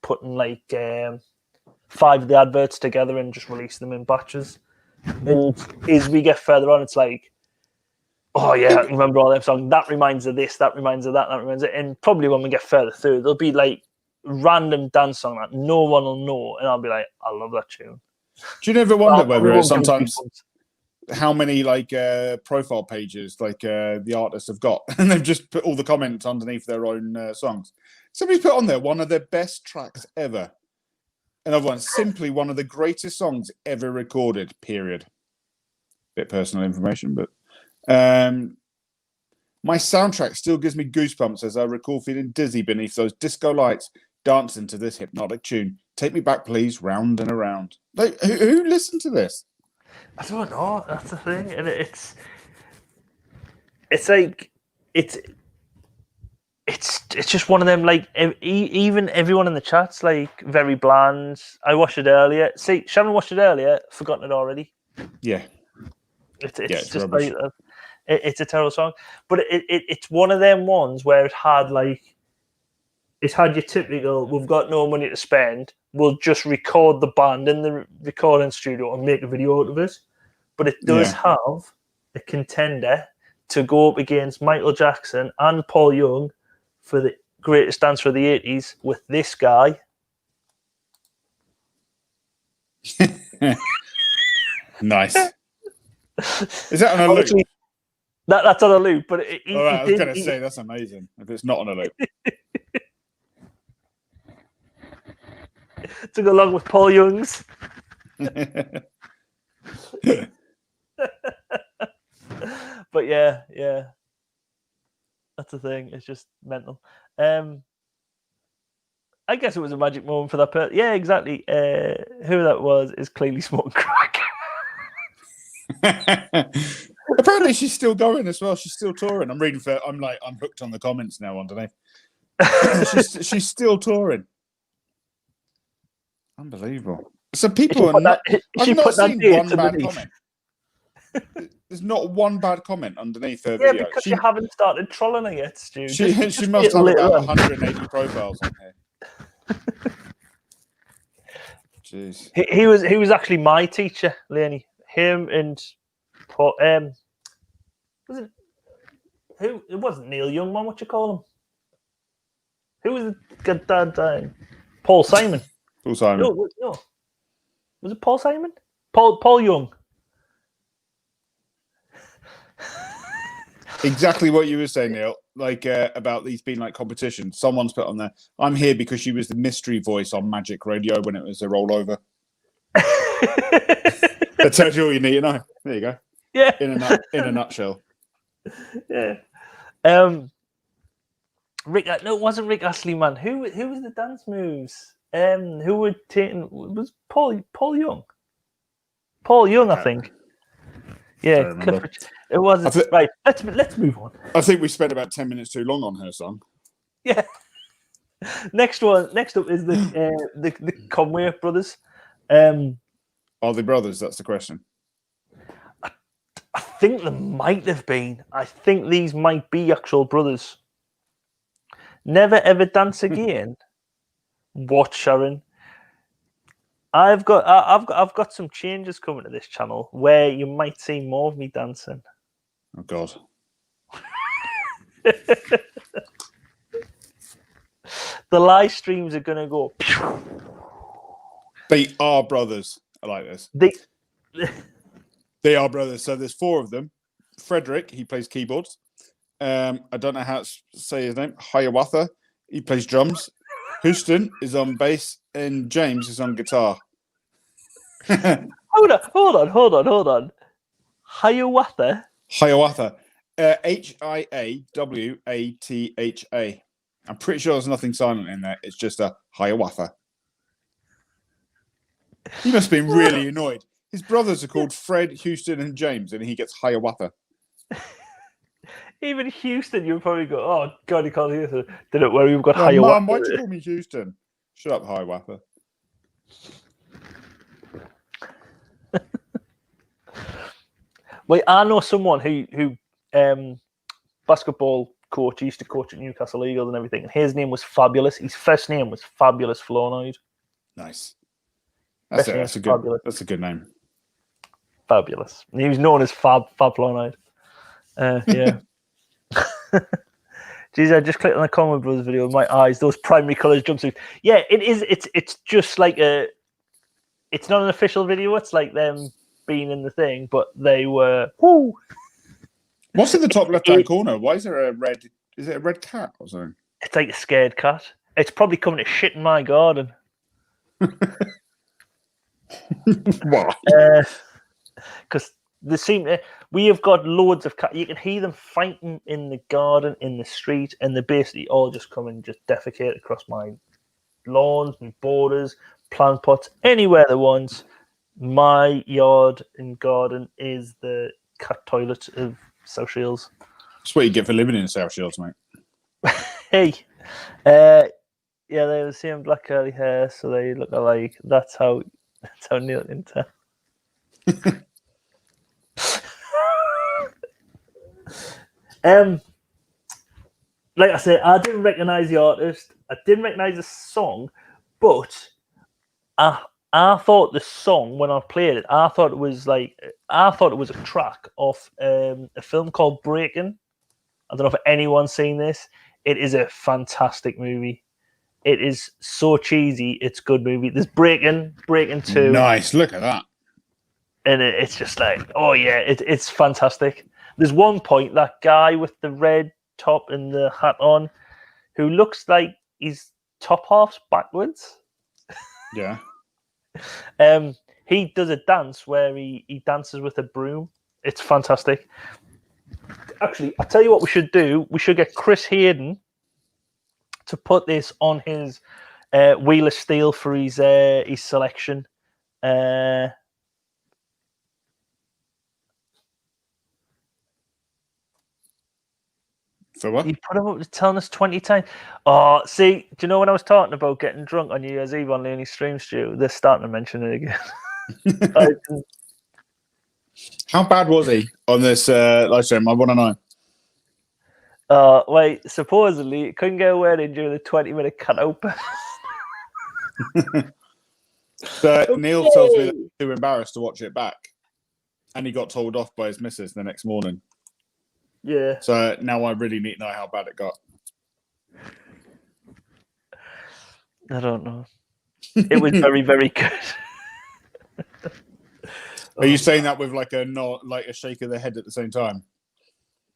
putting like 5 of the adverts together and just releasing them in batches. And as we get further on, it's like, oh yeah, I can remember all them songs. That reminds of this. That reminds of that. That reminds of it. And probably when we get further through, there'll be like random dance song that no one will know, and I'll be like, I love that tune. Do you never wonder whether sometimes how many like profile pages like the artists have got, and they've just put all the comments underneath their own songs? Somebody's put on there one of their best tracks ever. Another one, simply one of the greatest songs ever recorded, period. Bit personal information, but my soundtrack still gives me goosebumps as I recall feeling dizzy beneath those disco lights, dancing to this hypnotic tune. Take me back, please, round and around. Like, who listened to this? I don't know. That's the thing, and it's like it's just one of them. Like even everyone in the chat's like very bland. I watched it earlier. See, Shannon watched it earlier. Forgotten it already. Yeah, it's just like it's a terrible song, but it's one of them ones where it had like it's had your typical, we've got no money to spend, we'll just record the band in the recording studio and make a video out of it. But it does have a contender to go up against Michael Jackson and Paul Young for the greatest dancer of the 80s with this guy. Nice. Is that on a loop? That's on a loop, but I was going to say that's amazing. If it's not on a loop, to go along with Paul Young's. But yeah, that's the thing. It's just mental. I guess it was a magic moment for that person. Yeah, exactly. Who that was is clearly smoking crack. Apparently, she's still going as well. She's still touring. I'm hooked on the comments now underneath. she's still touring. Unbelievable. So people are not. I've not seen one bad comment. There's not one bad comment underneath her video. Because you haven't started trolling her yet, Stu. She must have about 180 profiles on here. Jeez. He was actually my teacher, Lenny. Him and Paul, was it who? It wasn't Neil Young, man. What you call him? Who was the good dad? Paul Simon. Paul Simon. No. Was it Paul Simon? Paul Young. Exactly what you were saying, Neil. Like about these being like competitions. Someone's put on there. I'm here because she was the mystery voice on Magic Radio when it was a rollover. That tells you all you need to know. There you go. Yeah. In a nutshell. Yeah. Rick. No, it wasn't Rick Astley, man. Who was the dance moves? Who were taking? Was Paul Young? Paul Young, I think. Yeah, Clifford. It was right. Let's move on. I think we spent about 10 minutes too long on her song. Yeah. Next up is the Conway brothers. Are they brothers? That's the question. I think there might have been. I think these might be actual brothers. Never Ever Dance Again. Watch, Sharon. I've got some changes coming to this channel where you might see more of me dancing. Oh God. The live streams are gonna go. They are brothers. I like this. They are brothers. So there's 4 of them. Frederick, he plays keyboards. I don't know how to say his name. Hiawatha, he plays drums. Houston is on bass, and James is on guitar. Hold on. Hiawatha. Hiawatha. Hiawatha. I'm pretty sure there's nothing silent in there. It's just a Hiawatha. He must have been really annoyed. His brothers are called Fred, Houston, and James, and he gets Hiawatha. Even Houston, you would probably go, oh, God, he can't hear it. Did it where we've got Hiawatha? Mum, why'd you call me Houston? Shut up, Hiawatha. Wait, I know someone who basketball coach, he used to coach at Newcastle Eagles and everything, and his name was Fabulous. His first name was Fabulous Flournoy. Nice. That's a good name. Fabulous. And he was known as Fab Flournoy. Yeah. Jeez, I just clicked on the Conway Brothers video with my eyes. Those primary colours jumpsuits. Yeah, it is. It's just like it's not an official video. It's like them being in the thing, but they were. Whoo! What's in the top left-hand corner? Why is there a red? Is it a red cat or something? It's like a scared cat. It's probably coming to shit in my garden. Why? Because they seem to. We have got loads of cats. You can hear them fighting in the garden, in the street, and they basically all just come and just defecate across my lawns, my borders, plant pots, anywhere they want. My yard and garden is the cat toilet of South Shields. That's what you get for living in South Shields, mate. Hey, yeah, they have the same black curly hair, so they look alike. That's how Neil can tell. like I said, I didn't recognize the artist. I didn't recognize the song, but I thought the song when I played it, I thought it was a track of a film called Breaking. I don't know if anyone's seen this. It is a fantastic movie. It is so cheesy. It's a good movie. There's Breaking 2. Nice. Look at that. And it's just like, oh yeah, it's fantastic. There's one point, that guy with the red top and the hat on, who looks like his top half's backwards. Yeah. He does a dance where he dances with a broom. It's fantastic. Actually, I'll tell you what we should do. We should get Chris Hayden to put this on his Wheel of Steel for his selection. For what? You put him up to telling us 20 times. Oh, see, do you know when I was talking about getting drunk on New Year's Eve on Looney Stream, Stu? They're starting to mention it again. How bad was he on this live stream? I want to know. Wait, supposedly it couldn't get a word in during the 20-minute cut open. So Neil tells me that he's too embarrassed to watch it back, and he got told off by his missus the next morning. Yeah. So now I really need to know how bad it got. I don't know. It was very, very good. Are you saying that with like a not like a shake of the head at the same time?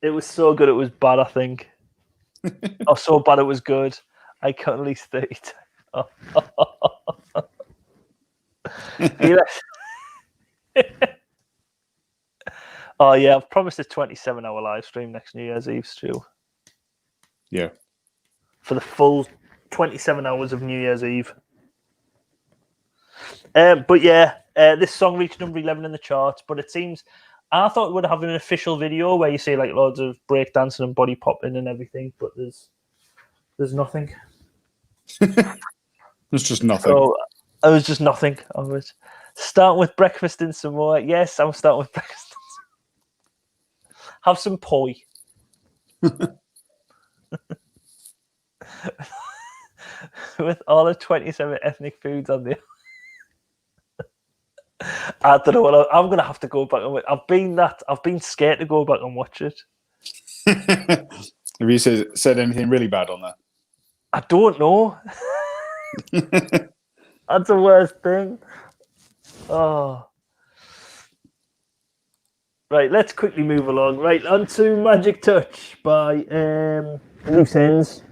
It was so good. It was bad, I think. Or so bad it was good. I cut at least 30 times. Oh yeah, I've promised a 27-hour live stream next New Year's Eve, Stu. Yeah. For the full 27 hours of New Year's Eve. But yeah, this song reached number 11 in the charts, but it seems I thought it would have an official video where you see like loads of breakdancing and body popping and everything, but there's nothing. There's just nothing. So it was just nothing. I was starting with breakfast in Samoa. Yes, I'm starting with breakfast. Have some poi. With all the 27 ethnic foods on there. I don't know what I'm gonna have to go back and watch. I've been scared to go back and watch it. Have you said anything really bad on that? I don't know. That's the worst thing. Oh. Right, let's quickly move along. Right, on to Magic Touch by Loose Ends.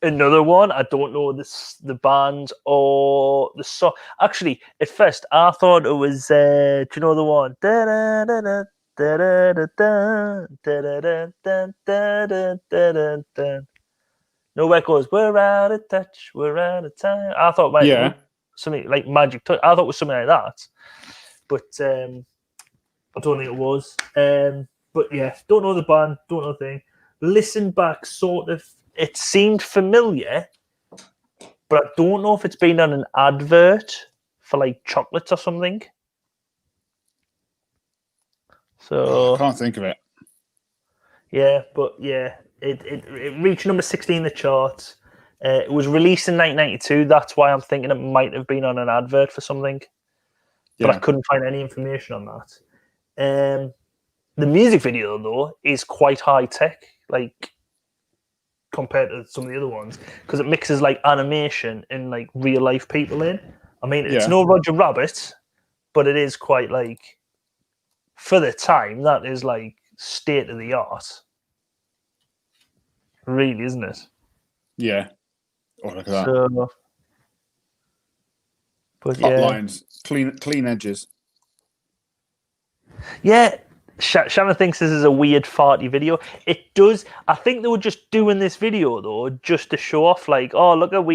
Another one. I don't know the band or the song. Actually, at first I thought it was. Do you know the one? No records. We're out of touch. We're out of time. I thought it might be something like Magic Touch. I thought it was something like that, but I don't think it was. But yeah, don't know the band. Don't know the thing. Listen back, sort of. It seemed familiar, but I don't know if it's been on an advert for like chocolates or something. So I can't think of it. Yeah, but yeah, it reached number 16 in the charts. It was released in 1992. That's why I'm thinking it might have been on an advert for something, but I couldn't find any information on that. The music video though is quite high tech, like compared to some of the other ones, because it mixes like animation and like real life people in. I mean, it's no Roger Rabbit, but it is quite like, for the time, that is like state of the art. Really, isn't it? Yeah. Oh, look at that. So, but Hot lines, clean edges. Yeah. Shannon thinks this is a weird farty video. It does. I think they were just doing this video though, just to show off, like, oh, look at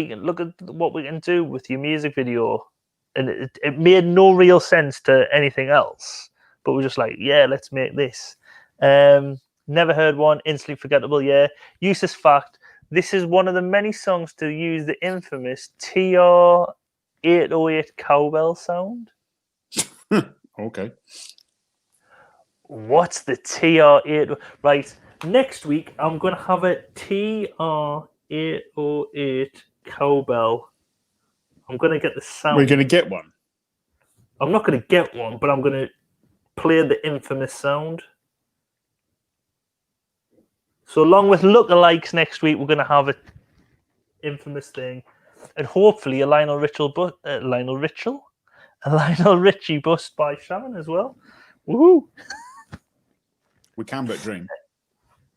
what we can do with your music video, and it made no real sense to anything else. But we're just like, yeah, let's make this. Never heard one. Instantly forgettable. Yeah. Useless fact. This is one of the many songs to use the infamous TR-808 cowbell sound. Okay. What's the TR-8? Right. Next week, I'm going to have a TR-808 cowbell. I'm going to get the sound. We're going to get one. I'm not going to get one, but I'm going to play the infamous sound. So along with lookalikes next week, we're going to have an infamous thing. And hopefully a Lionel Richie bust by Sharon as well. Woohoo! We can but dream.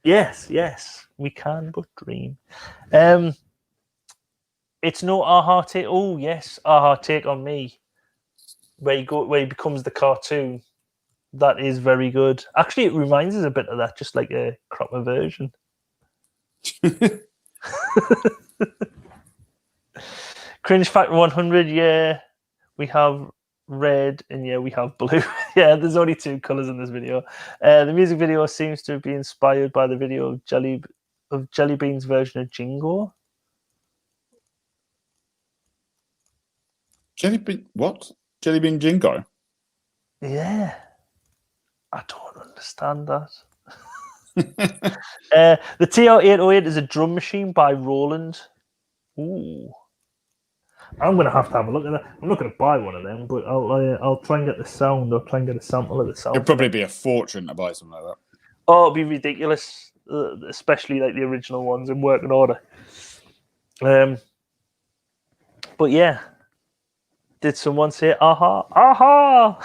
Yes, we can but dream. It's no Aha take. Oh yes, Aha Take on Me, where he becomes the cartoon. That is very good. Actually, it reminds us a bit of that, just like a cropper version. Cringe Factor 100. Yeah, we have red and yeah, we have blue. Yeah, there's only 2 colors in this video. The music video seems to be inspired by the video of Jelly Bean's version of Jingo. Jelly Bean? What? Jelly Bean Jingo? Yeah, I don't understand that. The TR-808 is a drum machine by Roland. Ooh. I'm going to have a look at that. I'm not going to buy one of them, but I'll try and get the sound. I'll try and get a sample of the sound. It'd probably be a fortune to buy something like that. Oh, it'd be ridiculous, especially like the original ones in working order. But yeah, did someone say aha? Aha!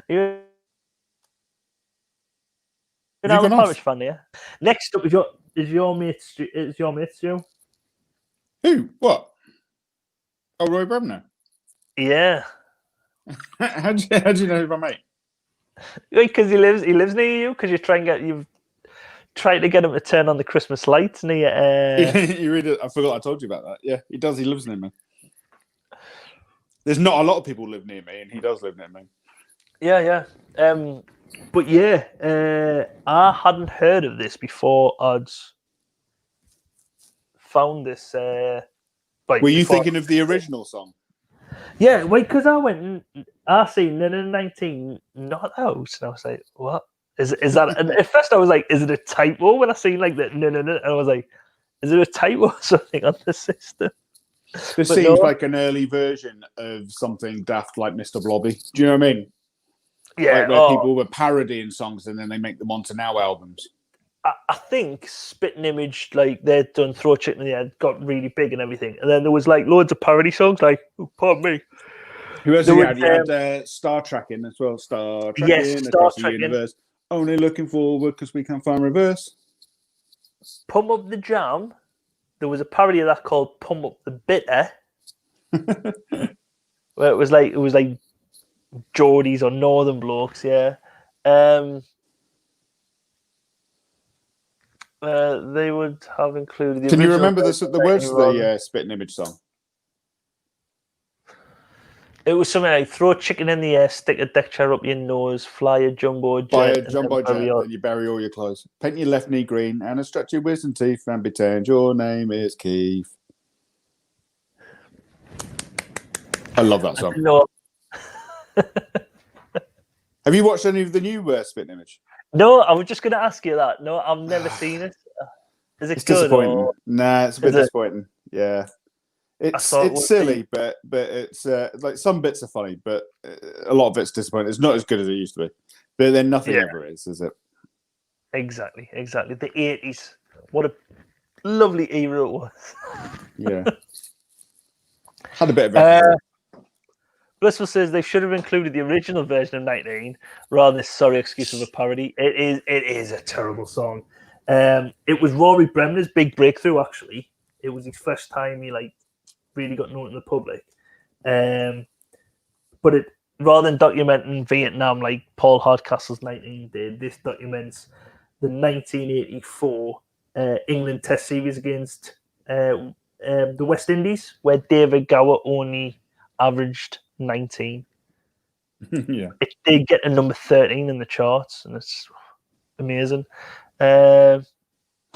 You're an Alan Parrish fan, yeah? Next up is your mate Stu. Who? What? Oh, Roy Bremner. Yeah. How do you know my mate? Because he lives near you. Because you've tried to get him to turn on the Christmas lights near. You read it? I forgot I told you about that. Yeah, he does. He lives near me. There's not a lot of people who live near me, and he does live near me. Yeah. But yeah, I hadn't heard of this before. I'd found this. Were you thinking of the original song? Yeah, because I went and I seen 19 not out, and I was like, "What is that?" And at first, I was like, "Is it a typo?" When I seen like that, no, and I was like, "Is it a typo or something on the system?" This seems like an early version of something daft like Mr. Blobby. Do you know what I mean? Yeah, like where people were parodying songs and then they make them onto now albums. I think Spitting Image, like they'd done Throw Chicken in the Air, got really big and everything, and then there was like loads of parody songs. Like, oh, pardon me, who else you had Star Trek in as well. Star Trek across the universe. Only looking forward because we can't find reverse. Pump Up the Jam. There was a parody of that called Pump Up the Bitter, where it was like Geordies or Northern blokes. Yeah. They would have included the. Can you remember the words of the Spitting Image song? It was something like throw a chicken in the air, stick a deck chair up your nose, fly a jumbo jet. Buy a jumbo jet, and you bury all your clothes. Paint your left knee green and stretch your wisdom teeth and pretend your name is Keith. I love that song. No. Have you watched any of the new Spitting Image? No, I was just going to ask you that. No, I've never seen it. Is it good? Disappointing. Or... Nah, it's a bit disappointing. Yeah, it's silly, but it's like some bits are funny, but a lot of it's disappointing. It's not as good as it used to be. But then nothing ever is it? Exactly. The 80s. What a lovely era it was. Yeah. Had a bit of everything. Blissful says they should have included the original version of 19 rather than this sorry excuse of a parody. It is a terrible song. It was Rory Bremner's big breakthrough, actually. It was his first time he really got known in the public. But it rather than documenting Vietnam like Paul Hardcastle's 19 did, this documents the 1984 England Test series against the West Indies, where David Gower only averaged 19. Yeah, it did get to number 13 in the charts, and it's amazing. Hard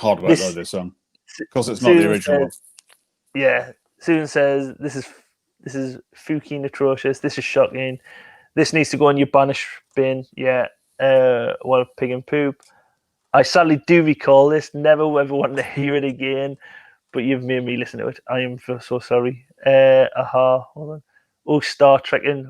work though, this song, because it's not the original one. Yeah, Susan says this is fucking atrocious. This is shocking. This needs to go on your banish bin. Yeah, well, pig and poop. I sadly do recall this. Never ever want to hear it again. But you've made me listen to it. I am so sorry. Aha. Hold on. Oh, Star Trekking.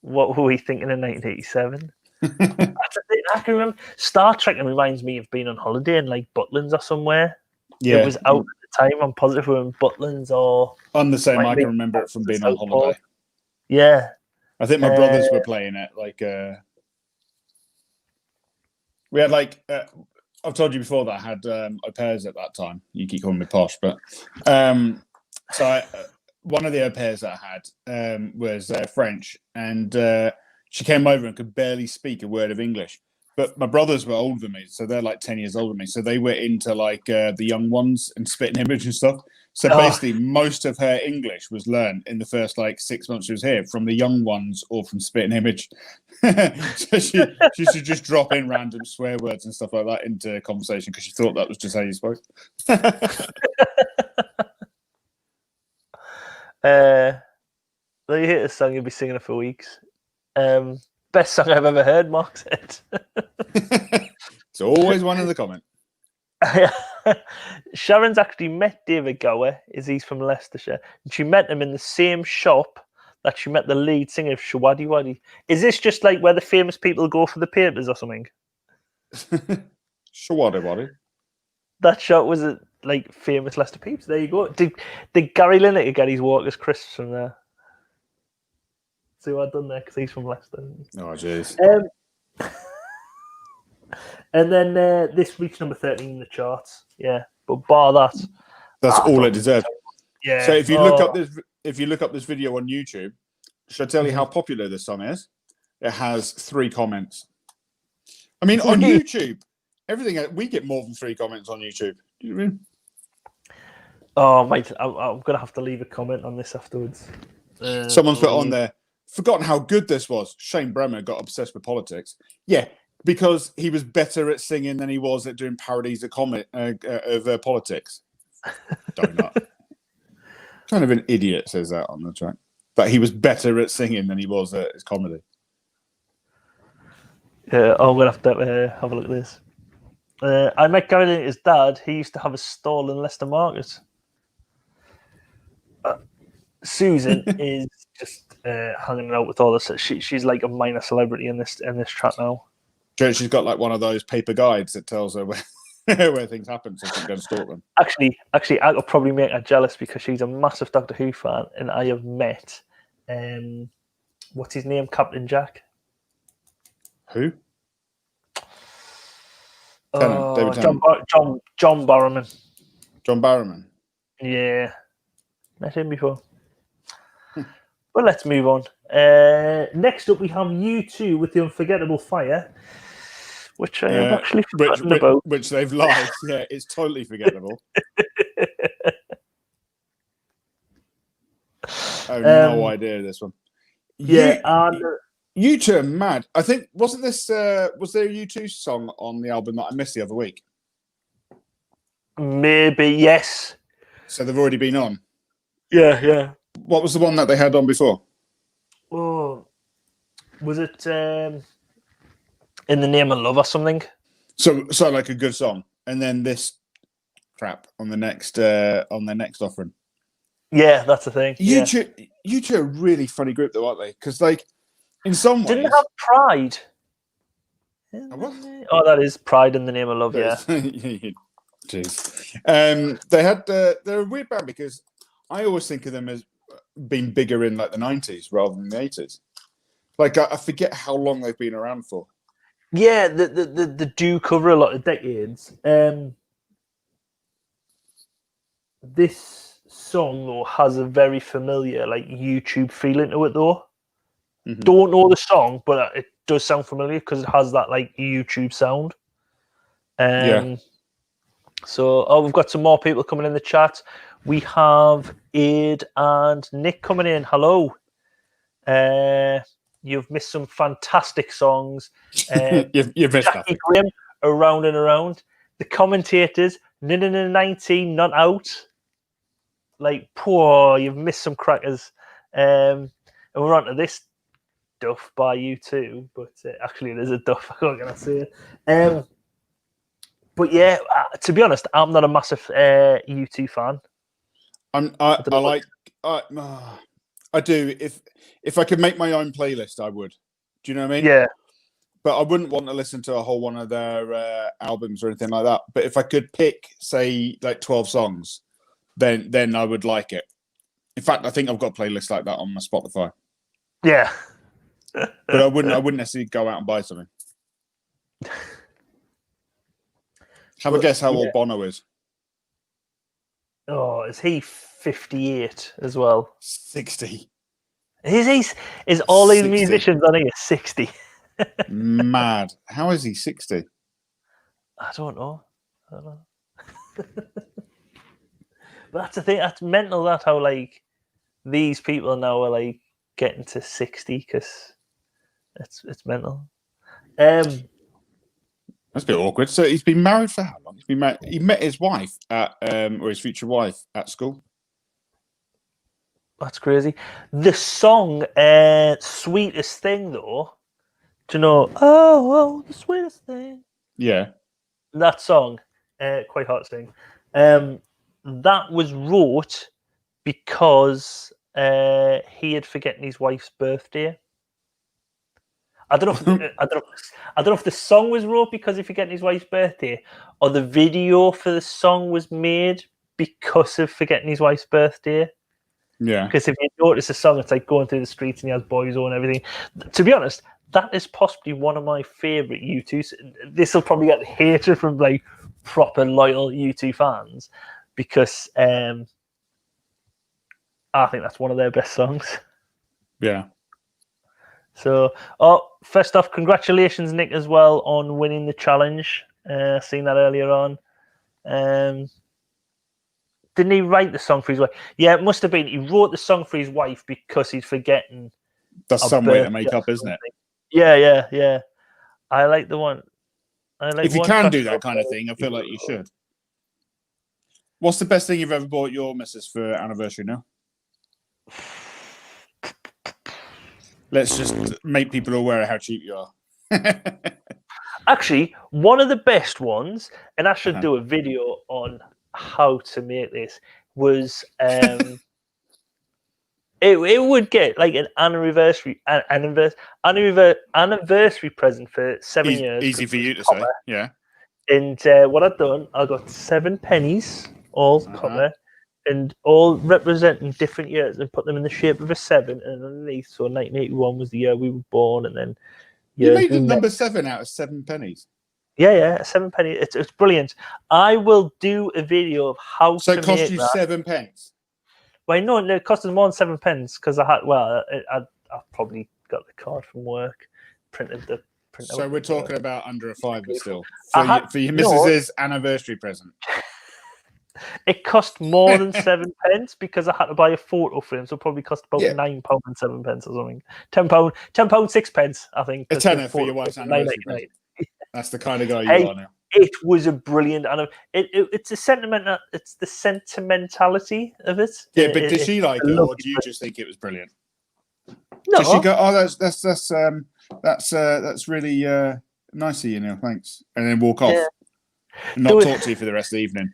What were we thinking in 1987? That's the thing. I can remember. Star Trekking reminds me of being on holiday in like Butlins or somewhere. Yeah, It was out at the time. I'm positive we were in Butlins or. I'm the same. Might I be can remember it from being on Southport. holiday. Yeah. I think my brothers were playing it. Like, we had like. I've told you before that I had au pairs at that time. You keep calling me posh, but one of the au pairs that I had was French, and she came over and could barely speak a word of English. But my brothers were older than me, so they're like 10 years older than me. So they were into like the young ones and Spitting Image and stuff. So basically, most of her English was learned in the first like 6 months she was here from the young ones or from Spitting Image. So she should just drop in random swear words and stuff like that into conversation because she thought that was just how you spoke. You hit a song, you'll be singing it for weeks. Best song I've ever heard, Mark said. It's always one in the comment. Sharon's actually met David Gower, as he's from Leicestershire, and she met him in the same shop that she met the lead singer of Shawadi Wadi. Is this just like where the famous people go for the papers or something? Shawadi Wadi. That shop was it like famous Leicester peeps. There you go. Did Gary Lineker get his Walker's crisps from there? See what I've done there because he's from Leicester. Oh jeez. And then this reached number 13 in the charts. Yeah, but bar that, that's all it deserved. Yeah. So if you look up this video on YouTube, should I tell you how popular this song is? It has 3 comments. I mean, on YouTube, everything we get more than 3 comments on YouTube. Do you mean? Oh, mate, I'm gonna have to leave a comment on this afterwards. Someone's put on there. Forgotten how good this was. Shane Bremer got obsessed with politics. Yeah, because he was better at singing than he was at doing parodies of politics. Donut. Kind of an idiot says that on the track. But he was better at singing than he was at his comedy. Yeah, I'm gonna have to have a look at this. I met Gary Lineker's dad. He used to have a stall in Leicester Market. Susan is just hanging out with all this. She's like a minor celebrity in this track now. She's got like one of those paper guides that tells her where things happen, so she can go and stalk them. Actually, I could probably make her jealous because she's a massive Doctor Who fan, and I have met, what's his name, Captain Jack. Who? David Tennant. John Barrowman. John Barrowman. Yeah, met him before. Well, let's move on. Next up, we have U2 with the Unforgettable Fire, which I have actually forgotten about. Which they've lied. Yeah, it's totally forgettable. I have no idea this one. Yeah, U2 are mad. I think wasn't this was there a U2 song on the album that I missed the other week? Maybe, yes. So they've already been on. Yeah. What was the one that they had on before? Oh, was it In the Name of Love or something? So like a good song, and then this crap on the next offering. Yeah, that's the thing. U2 are a really funny group though, aren't they? Because like in some ways, didn't have Pride. What? Oh, that is Pride in the Name of Love. Yeah. Jeez. They're a weird band because I always think of them as being bigger in like the 90s rather than the 80s. Like I forget how long they've been around for. Yeah, they do cover a lot of decades. This song though has a very familiar like YouTube feeling to it though. Mm-hmm. Don't know the song, but it does sound familiar because it has that like YouTube sound. Yeah. So we've got some more people coming in the chat. We have Aid and Nick coming in. Hello. You've missed some fantastic songs. You've missed Jackie Graham, Around and Around. The commentators, 19 not out. Like, poor, you've missed some crackers. And we're on to this Duff by U2, but actually it is a Duff. I'm not going to say it. But yeah, to be honest, I'm not a massive U2 fan. I do. If I could make my own playlist, I would. Do you know what I mean? Yeah. But I wouldn't want to listen to a whole one of their albums or anything like that. But if I could pick, say, like 12 songs, then I would like it. In fact, I think I've got a playlist like that on my Spotify. Yeah. But I wouldn't necessarily go out and buy something. Have a guess how old Bono is. Oh, is he 58 as well? 60. Is all these 60. musicians on here 60? Mad. How is he 60? I don't know. But that's the thing. That's mental. That's how like these people now are like getting to 60 because it's mental. That's a bit awkward. So he's been married for how long? He met his wife at or his future wife at school. That's crazy. The song "Sweetest Thing," though. Do you know? Oh, the sweetest thing. Yeah. That song, quite hard to sing. That was wrote because he had forgotten his wife's birthday. I don't know. I don't know if the song was wrote because he forgetting his wife's birthday, or the video for the song was made because of forgetting his wife's birthday. Yeah. Because if you notice the song, it's like going through the streets and he has boys on and everything. To be honest, that is possibly one of my favourite U2. This will probably get hated from like proper loyal U2 fans because I think that's one of their best songs. Yeah. So, first off, congratulations, Nick, as well on winning the challenge. Seen that earlier on. Didn't he write the song for his wife? Yeah, it must have been. He wrote the song for his wife because he's forgetting. That's some way to make up, isn't it? Yeah. I like the one. If you can do that kind of thing, I feel like you should. What's the best thing you've ever bought your missus for anniversary now? Let's just make people aware of how cheap you are. Actually, one of the best ones, and I should do a video on how to make this, was it would get like an anniversary present for 7 years. Easy for you to say, yeah. And what I've done, I got 7 pennies, all copper, and all representing different years, and put them in the shape of a 7. And underneath, so 1981 was the year we were born, and then you made the number 7 out of 7 pennies. Yeah, 7 pennies. It's brilliant. I will do a video of how. So it cost you 7 pence. Well, no, it cost us more than 7 pence because I probably got the card from work, printed the. So we're talking about under a fiver still for your missus's anniversary present. It cost more than 7 pence because I had to buy a photo frame, so it probably cost about £9 and 7 pence or something. £10, 6 pence, I think. A tenner for your wife's anniversary present. That's the kind of guy you are now. It was a brilliant, and it's a sentiment. It's the sentimentality of it. Yeah, but did she like it, or do you just think it was brilliant? No, did she go, "Oh, that's really nice of you, Neil. Thanks," and then walk off, and not talk to you for the rest of the evening?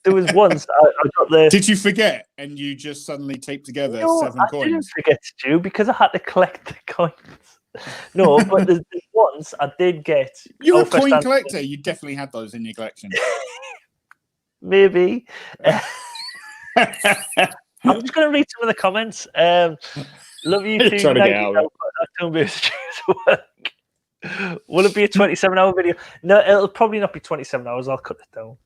There was once I got the. Did you forget, and you just suddenly taped together 7 coins? I didn't forget, Stu, because I had to collect the coins. No, but there's once I did get. You're a coin collector. You definitely had those in your collection. Maybe. I'm just going to read some of the comments. Love you too. Trying to get out of it. Will it be a 27-hour video? No, it'll probably not be 27 hours. I'll cut it down.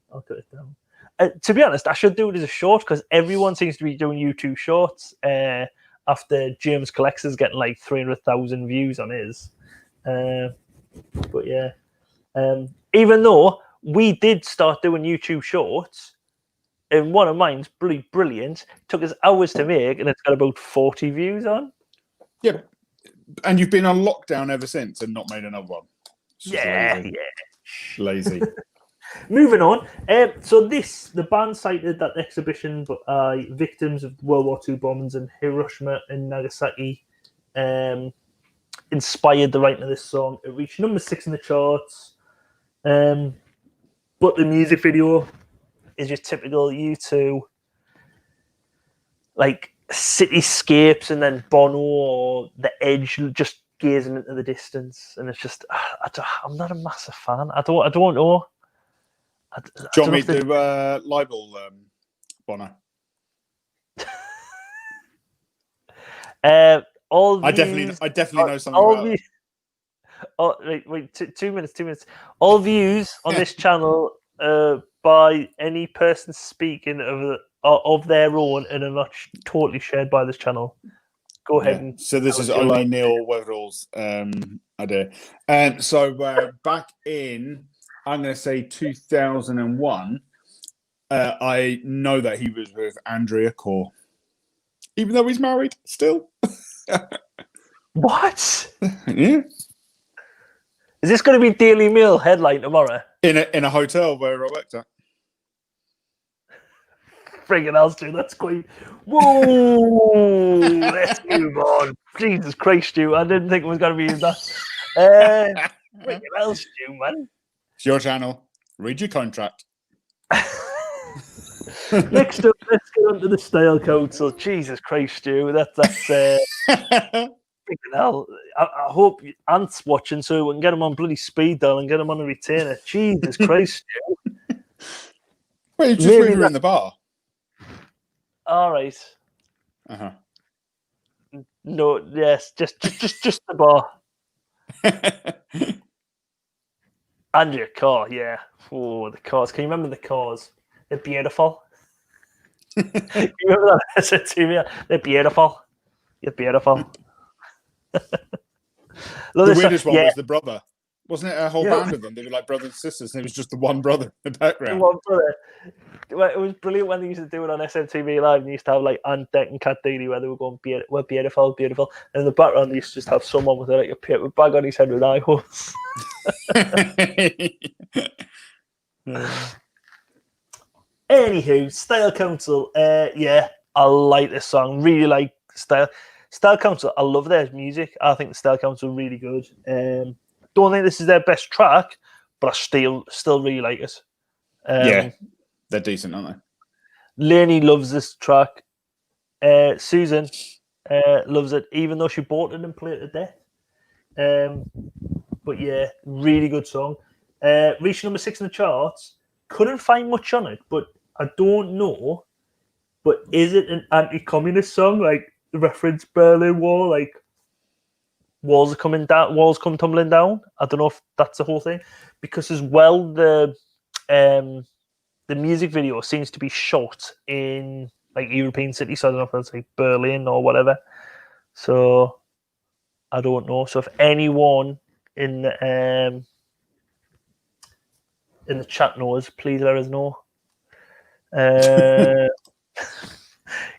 To be honest, I should do it as a short because everyone seems to be doing YouTube shorts. After James Collects is getting like 300,000 views on his. But yeah. Even though we did start doing YouTube shorts, and one of mine's brilliant, took us hours to make, and it's got about 40 views on. Yeah. And you've been on lockdown ever since and not made another one. Yeah. Lazy. Moving on. So the band cited that exhibition victims of World War II bombings in Hiroshima and Nagasaki inspired the writing of this song. It reached number 6 in the charts. But the music video is just typical U2, like cityscapes, and then Bono or The Edge just gazing into the distance, and it's just I'm not a massive fan. I don't know. Do you want me to libel Bono? I definitely know something about it. Oh, wait, 2 minutes. 2 minutes. All views on this channel by any person speaking of their own and are not totally shared by this channel. Go ahead. And so this is only Neil Weatherall's idea. And so back in, I'm going to say 2001, I know that he was with Andrea Corr, even though he's married still. What? Yeah. Is this going to be Daily Mail headline tomorrow? In a hotel where I worked at. Friggin' hell, Stu, that's quite... Whoa! Let's move on. Jesus Christ, Stu, I didn't think it was going to be that. Friggin' hell, Stu, man. It's your channel. Read your contract. Next up, let's get on to the Style Council. Jesus Christ, Stu, that's freaking hell. I hope Ant's watching so we can get him on bloody speed dial and get him on a retainer. Jesus Christ, Stu. Well, you just when you're in the bar. All right. Uh-huh. No, yes, just the bar. Andrea Corr, yeah. Oh, the cars. Can you remember the cars? They're beautiful. Can you remember that SNTV? They're beautiful. You're beautiful. The weirdest one was the brother. Wasn't it a whole band of them? They were like brothers and sisters, and it was just the one brother in the background. The one brother. Well, it was brilliant when they used to do it on SMTV Live, and they used to have like Ant Deck and Cat Daly where they were going, we're beautiful, beautiful. And in the background, they used to just have someone with like a paper bag on his head with eye holes. Anywho, Style Council. Yeah, I like this song. Really like Style Council. I love their music. I think the Style Council are really good. Don't think this is their best track, but I still really like it. Yeah, they're decent, aren't they? Lainey loves this track. Susan loves it, even though she bought it and played it to death. But yeah, really good song. Reached number 6 in the charts. Couldn't find much on it, but I don't know. But is it an anti-communist song, like the reference Berlin Wall, like walls are coming down, walls come tumbling down? I don't know if that's the whole thing, because as well the music video seems to be shot in like European cities. So I don't know if that's like Berlin or whatever. So I don't know. So if anyone in the chat knows, please let us know.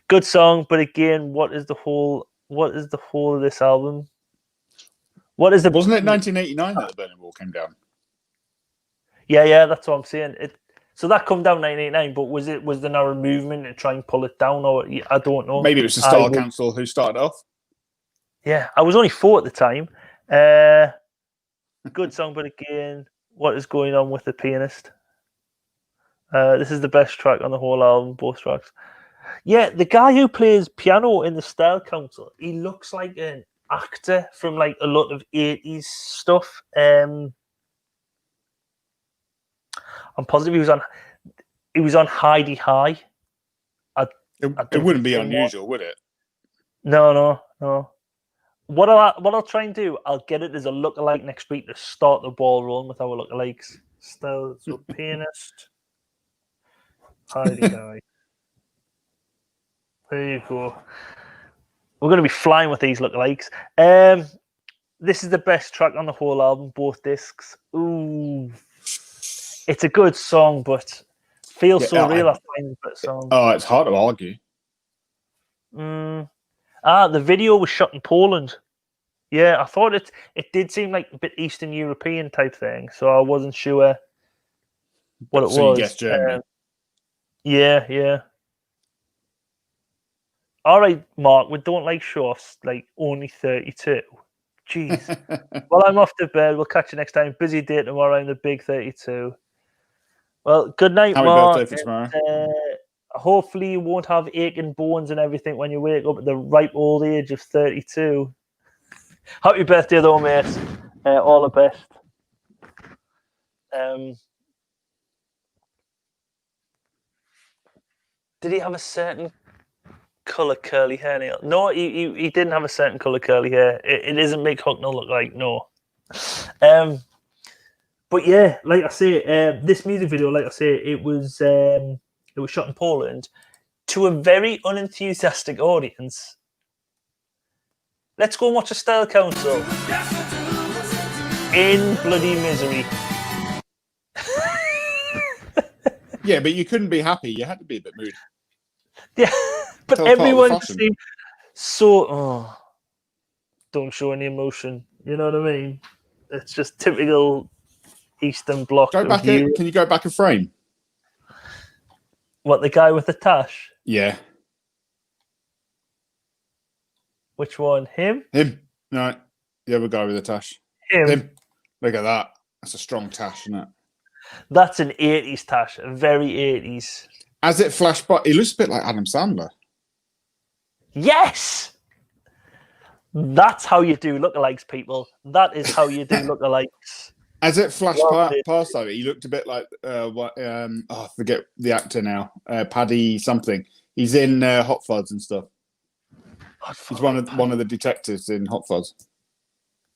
Good song, but again, what is the whole of this album? What is the? Wasn't it 1989 that the Berlin Wall came down? Yeah, that's what I'm saying. So that come down 1989, but was there now a movement to try and pull it down, or I don't know. Maybe it was the Style Council who started off. Yeah, I was only 4 at the time. Good song, but again, what is going on with the pianist? This is the best track on the whole album, both tracks. Yeah, the guy who plays piano in the Style Council, he looks like an actor from like a lot of 80s stuff. I'm positive he was on Heidi High. It wouldn't be unusual, would it? No. What I'll try and do, I'll get it as a lookalike next week to start the ball rolling with our lookalikes. So pianist, Heidi High. There you go. We're going to be flying with these lookalikes. This is the best track on the whole album, both discs. Ooh. It's a good song, but feels so real. I find the song. Oh, it's hard to argue. The video was shot in Poland. Yeah, I thought it did seem like a bit Eastern European type thing, so I wasn't sure what it was. You guessed Germany. Yeah. All right, Mark, we don't like show-offs, like only 32. Jeez. Well, I'm off to bed. We'll catch you next time. Busy day tomorrow in the big 32. Well, good night, Happy Mark. birthday for tomorrow. Hopefully, you won't have aching bones and everything when you wake up at the ripe old age of 32. Happy birthday, though, mate. All the best. Did he have a certain colour curly hair, Neil? No, he didn't have a certain colour curly hair. It doesn't make Hucknall look like, no. But yeah, like I say, this music video, like I say, it was shot in Poland to a very unenthusiastic audience. Let's go and watch a Style Council in bloody misery. Yeah, but you couldn't be happy. You had to be a bit moody. Yeah, but Tell part of the everyone fashion. seemed so. Don't show any emotion. You know what I mean? It's just typical Eastern Bloc. Go back. Can you go back a frame? What, the guy with the tash? Yeah, Which one? Him? him. No, the other guy with the tash. Him. Look at that. That's a strong tash, isn't it? That's an 80s tash. A very 80s. As it flashed by, he looks a bit like Adam Sandler. Yes! That's how you do lookalikes, people. That is how you do lookalikes. As it flashed Love it. past over, he looked a bit like I forget the actor now. Paddy something. He's in Hot Fuzz and stuff. He's one of the detectives in Hot Fuzz.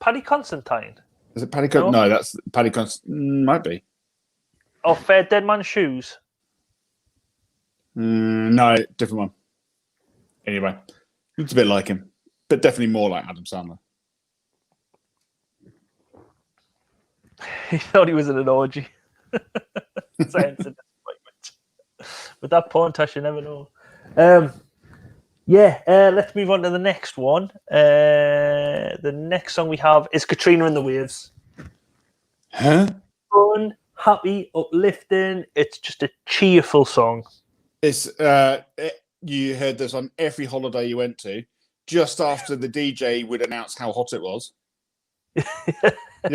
Paddy Constantine. Is it Paddy? No. No, that's Paddy Constantine. Might be. Or Dead Man's Shoes. No, different one. Anyway, looks a bit like him, but definitely more like Adam Sandler. He thought he was in an orgy. Sense of disappointment. With that porn tash, you never know. Let's move on to the next one. The next song we have is Katrina and the Waves. Huh? Fun, happy, uplifting. It's just a cheerful song. It's you heard this on every holiday you went to, just after the DJ would announce how hot it was. You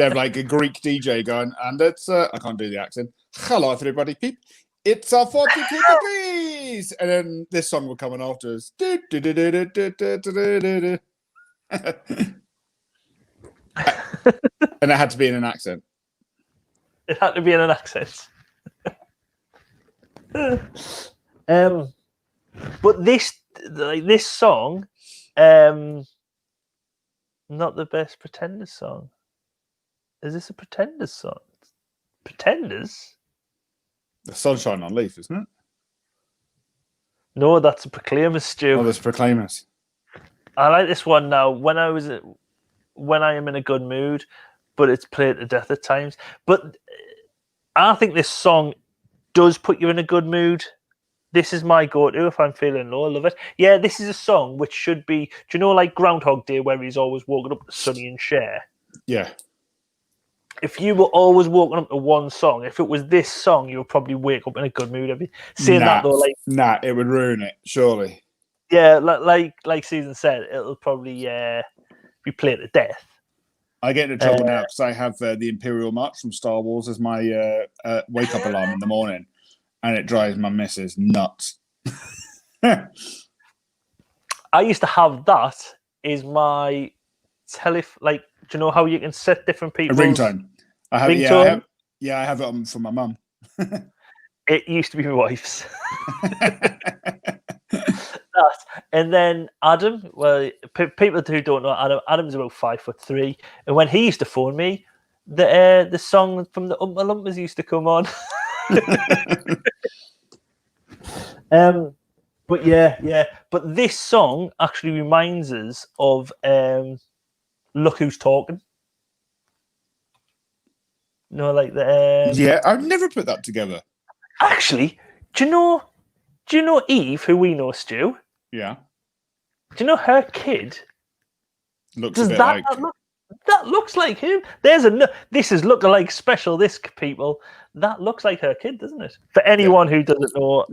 have like a Greek DJ going, and it's I can't do the accent. Hello, everybody, peep. It's 42 degrees, and then this song will come on after us. And it had to be in an accent. It had to be in an accent. But this song, not the best Pretenders song. Is this a Pretenders song? Pretenders? The Sunshine on Leaf, isn't it? No, that's a Proclaimers, Stu. Oh, there's Proclaimers. I like this one now. When I am in a good mood, but it's played to death at times. But I think this song does put you in a good mood. This is my go-to if I'm feeling low. I love it. Yeah, this is a song which should be, do you know, like Groundhog Day, where he's always woken up to Sonny and Cher? Yeah. If you were always waking up to one song, if it was this song, you would probably wake up in a good mood. Saying that though, like, it would ruin it, surely. Yeah, like Susan said, it'll probably be played to death. I get into trouble now because I have the Imperial March from Star Wars as my wake-up alarm in the morning, and it drives my missus nuts. I used to have that as my like, do you know how you can set different people's a ringtone? I have, ringtone? I have it from my mum. It used to be my wife's. And then Adam, well, people who don't know Adam's about 5'3", and when he used to phone me, the song from the Oompa Loompas used to come on. But yeah. But this song actually reminds us of Look Who's Talking. No, like the yeah, I've never put that together. Actually, do you know Eve, who we know, Stu? Yeah. Do you know her kid? Looks a bit like... that looks like him. This is look-alike special. This people, that looks like her kid, doesn't it? For anyone who doesn't know,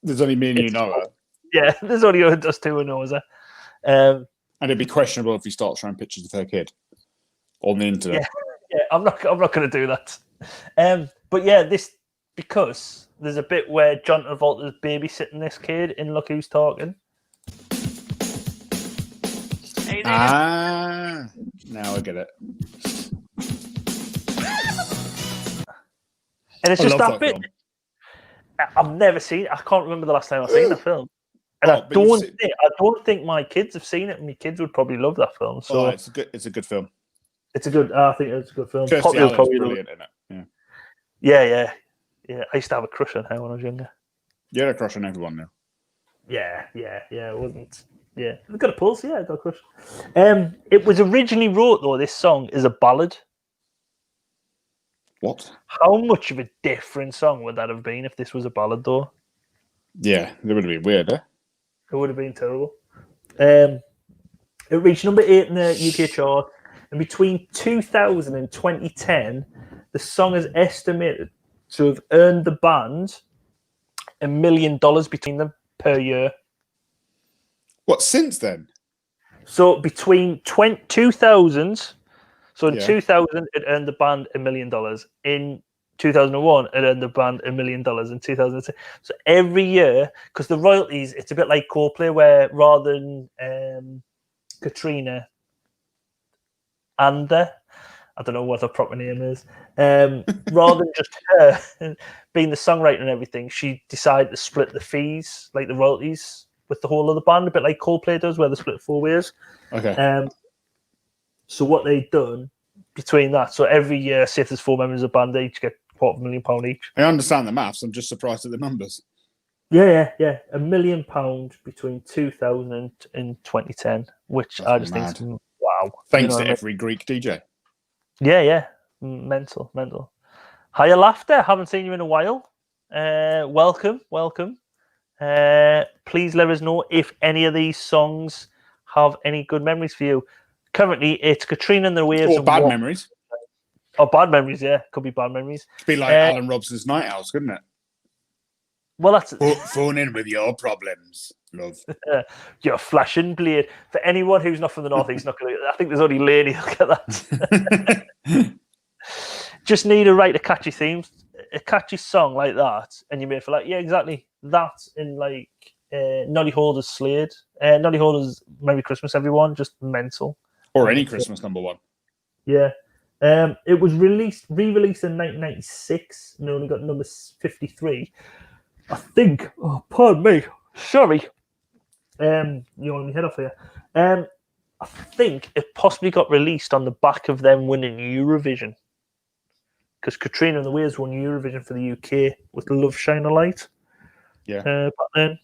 there's only me and you know her. Yeah, there's only us two who knows her. And it'd be questionable if you start showing pictures of her kid on the internet. Yeah, I'm not going to do that. But yeah, this because there's a bit where John Travolta's babysitting this kid in Look Who's Talking. Now I get it. And it's I just love that that bit. film. I've never seen it. I can't remember the last time I've seen the film. And Oh, I but you've seen- don't think my kids have seen it. My kids would probably love that film. So it's a good film. it's a good. I think it's a good film. Kirstie Poppy will Allen's probably love brilliant in it. Yeah. I used to have a crush on her when I was younger. You had a crush on everyone now. Yeah. It wasn't. Yeah, I've got a pulse. Yeah, I got a crush. It was originally wrote though. This song is a ballad. What? How much of a different song would that have been if this was a ballad though? Yeah, that would have been weird, eh? It would have been terrible. It reached number 8 in the UK chart, and between 2000 and 2010, the song is estimated to have earned the band $1 million between them per year. What, since then? So between 2000, so in Yeah. 2000, it earned the band $1 million. In 2001, it earned the band $1 million. In 2010, so every year, because the royalties, it's a bit like Coldplay, where rather than Katrina Ander, I don't know what her proper name is, rather than just her being the songwriter and everything, she decided to split the fees, like the royalties, with the whole of the band, a bit like Coldplay does, where they split 4 ways. Okay. So what they've done between that, so every year, say if there's 4 members of the band, they each get £250,000 each. I understand the maths. I'm just surprised at the numbers. Yeah. £1 million between 2000 and 2010, which That's I just mad. think is wow. Thanks You know to what I mean? every Greek DJ. Yeah. Mental. Hiya, Laughter. Haven't seen you in a while. Welcome. Please let us know if any of these songs have any good memories for you. Currently, it's Katrina and the Waves. Or and bad What- memories. Oh, bad memories, yeah. Could be bad memories. It'd be like Alan Robson's Night Owls, couldn't it? Well, that's Phone in with your problems, love. your flashing blade. For anyone who's not from the North East, not gonna, I think there's only Laney who'll get that. Just need to write a catchy theme, a catchy song like that, and you may feel like, yeah, exactly. That in like Noddy Holder's Slade. Noddy Holder's Merry Christmas, everyone. Just mental. Or any Christmas number one. Yeah. It was re-released in 1996 and only got number 53. I think. Oh, pardon me. Sorry. You want me head off here? I think it possibly got released on the back of them winning Eurovision, because Katrina and the Waves won Eurovision for the UK with "Love Shine a Light." Yeah. Back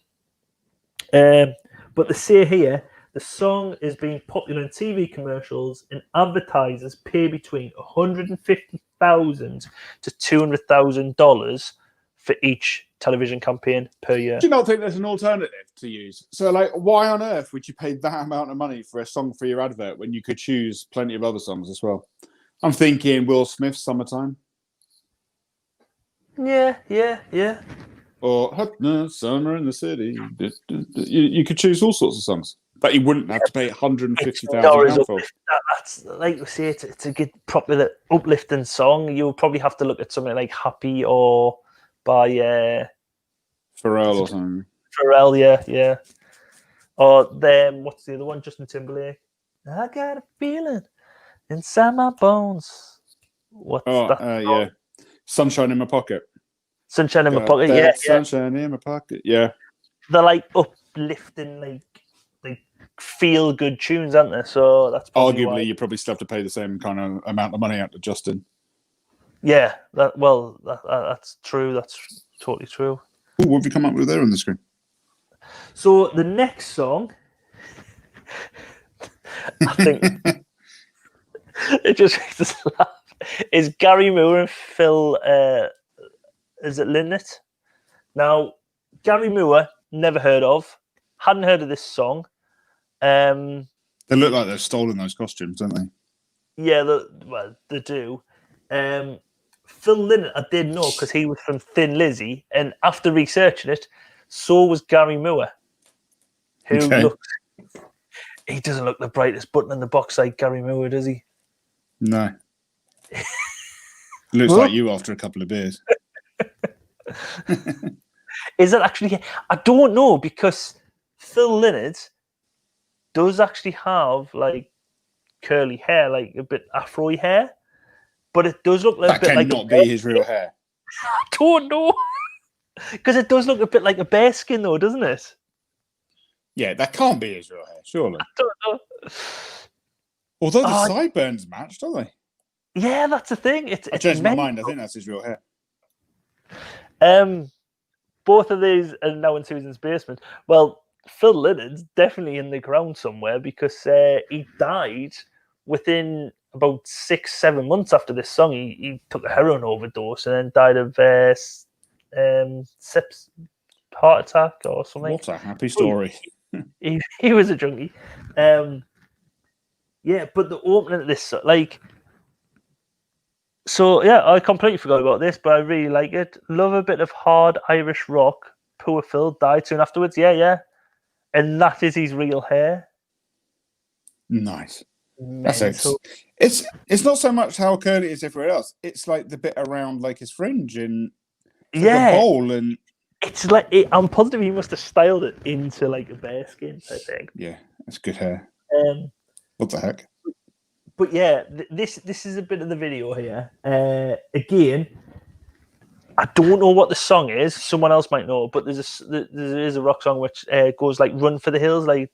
then. But they say here the song is being popular in TV commercials, and advertisers pay between $150,000 to $200,000 for each television campaign per year. Do you not think there's an alternative to use? So, like, why on earth would you pay that amount of money for a song for your advert when you could choose plenty of other songs as well? I'm thinking Will Smith's Summertime. Yeah. Or Summer in the City. You could choose all sorts of songs that you wouldn't have to pay £150,000 for. That's like we say, it's a good, popular, uplifting song. You'll probably have to look at something like Happy or by Pharrell or something. Pharrell, yeah. Or then what's the other one? Justin Timberlake. I got a feeling inside my bones. What's that? Yeah. Sunshine in My Pocket. Sunshine in My Got Pocket. that Yeah. Sunshine in My Pocket. Yeah. They're like uplifting, like feel good tunes, aren't they? So that's probably Arguably, why. you probably still have to pay the same kind of amount of money out to Justin. Yeah. That's true. That's totally true. Ooh, what have you come up with there on the screen? So the next song, I think it just makes us laugh, is Gary Moore and Phil. Is it Lynott? Now, Gary Moore, never heard of, hadn't heard of this song. They look like they've stolen those costumes, don't they? Yeah, they do. Phil Lynott, I did know because he was from Thin Lizzy, and after researching it, so was Gary Moore, who he doesn't look the brightest button in the box like Gary Moore, does he? No. Looks like you after a couple of beers. Is it actually? I don't know, because Phil Lynott does actually have like curly hair, like a bit afro hair, but it does look That a bit like cannot be his real hair. I don't know, because it does look a bit like a bear skin, though, doesn't it? Yeah, that can't be his real hair, surely. I don't know. Although the sideburns match, don't they? Yeah, that's the thing. I changed my mind. I think that's his real hair. Both of these are now in Susan's basement. Well, Phil Lynott's definitely in the ground somewhere, because he died within about 6-7 months after this song. He took a heroin overdose and then died of sepsis, heart attack or something. What a happy story. He was a junkie. Yeah, but the opening of this, like... So, yeah, I completely forgot about this, but I really like it. Love a bit of hard Irish rock. Poor Phil died soon afterwards. Yeah. And that is his real hair. Nice. That's it's not so much how curly it is everywhere else. It's like the bit around like his fringe and like a bowl, and it's like I'm positive he must have styled it into like a bear skin, I think. Yeah, that's good hair. What the heck? But yeah, this is a bit of the video here. Again, I don't know what the song is. Someone else might know, but there is a rock song which goes like "Run for the Hills," like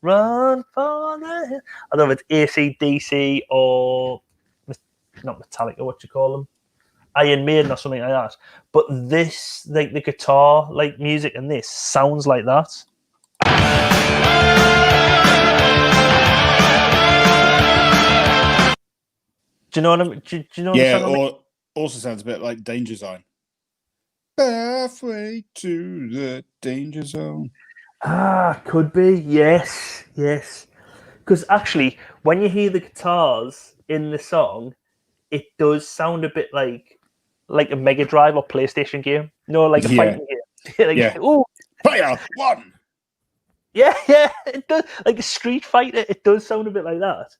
"Run for the Hills." I don't know if it's AC/DC or not Metallica. What you call them? Iron Maiden or something like that. But this, like the guitar, like music, and this sounds like that. Do you know what I mean? Do you know? Yeah, or also sounds a bit like Danger Zone. Halfway to the danger zone. Could be. Yes. Because actually, when you hear the guitars in the song, it does sound a bit like a Mega Drive or PlayStation game. No, like a fighting game. Oh, Player 1. Yeah, it does. Like a Street Fighter, it does sound a bit like that.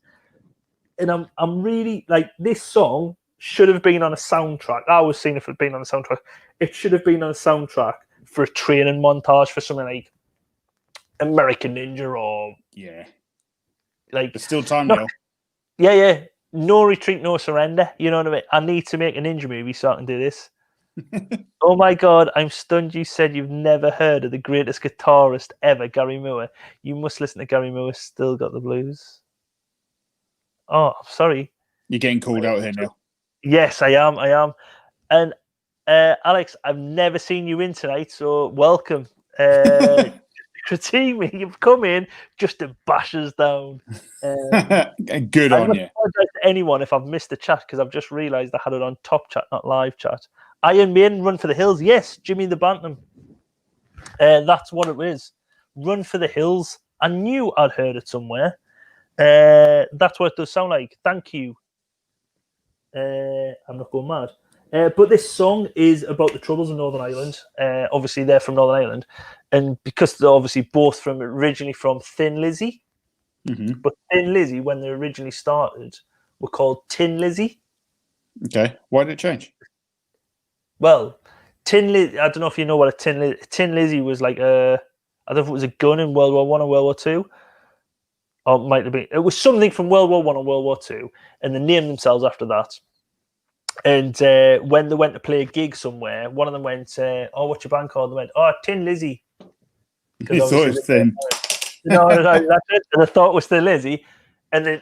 And I'm really like, this song should have been on a soundtrack. I was seeing if it had been on a soundtrack. It should have been on a soundtrack for a training montage for something like American Ninja or like. There's still time now. Yeah. No retreat, no surrender. You know what I mean? I need to make a ninja movie so I can do this. Oh my God, I'm stunned you said you've never heard of the greatest guitarist ever, Gary Moore. You must listen to Gary Moore, Still Got the Blues. Oh, I'm sorry. You're getting called out here now. Yes, I am. And Alex, I've never seen you in tonight, so welcome. Critique me. You've come in just to bash us down. Good on you. I apologize to anyone if I've missed the chat, because I've just realised I had it on top chat, not live chat. Iron Maiden, Run for the Hills. Yes, Jimmy the Bantam. That's what it is. Run for the Hills. I knew I'd heard it somewhere. That's what it does sound like. Thank you. I'm not going mad. But this song is about the Troubles in Northern Ireland. Obviously, they're from Northern Ireland. And because they're obviously both originally from Thin Lizzy. Mm-hmm. But Thin Lizzy, when they originally started, were called Tin Lizzy. Okay. Why did it change? Well, Tin Lizzy, I don't know if you know what a Tin Lizzy was like. I don't know if it was a gun in World War I or World War II. Or it might have been. It was something from World War I or World War II. And they named themselves after that. And when they went to play a gig somewhere, one of them went, "Oh, what's your band called?" They went, "Oh, Tin Lizzy." You thought it was thin. No, that's it. And I thought it was Thin Lizzy. And they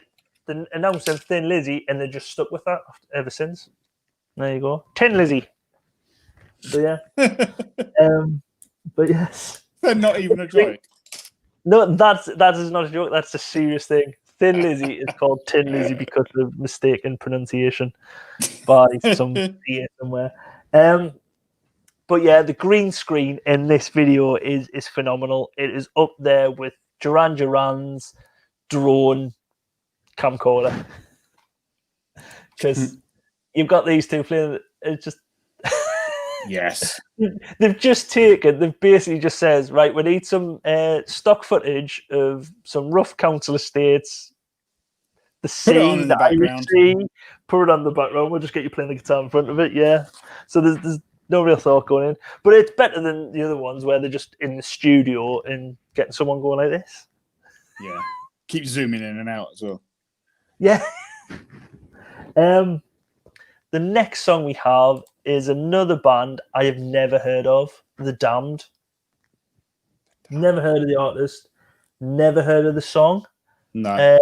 announced them Thin Lizzy, and they just stuck with that ever since. There you go. Tin Lizzy. But yeah. But yes. They're not even a joke. No, that is not a joke. That's a serious thing. Thin Lizzy is called Tin Lizzy because of mistaken pronunciation by some idiot somewhere. But yeah, the green screen in this video is phenomenal. It is up there with Duran Duran's drone camcorder, because you've got these two playing. It's just yes. They've basically just says, right, we need some stock footage of some rough council estates, the sea, the Irish Sea. Put it on the background. We'll just get you playing the guitar in front of it. Yeah. So there's No real thought going in. But it's better than the other ones where they're just in the studio and getting someone going like this. Yeah. Keep zooming in and out as well. Yeah. The next song we have is another band I have never heard of, The Damned. Never heard of the artist. Never heard of the song. No.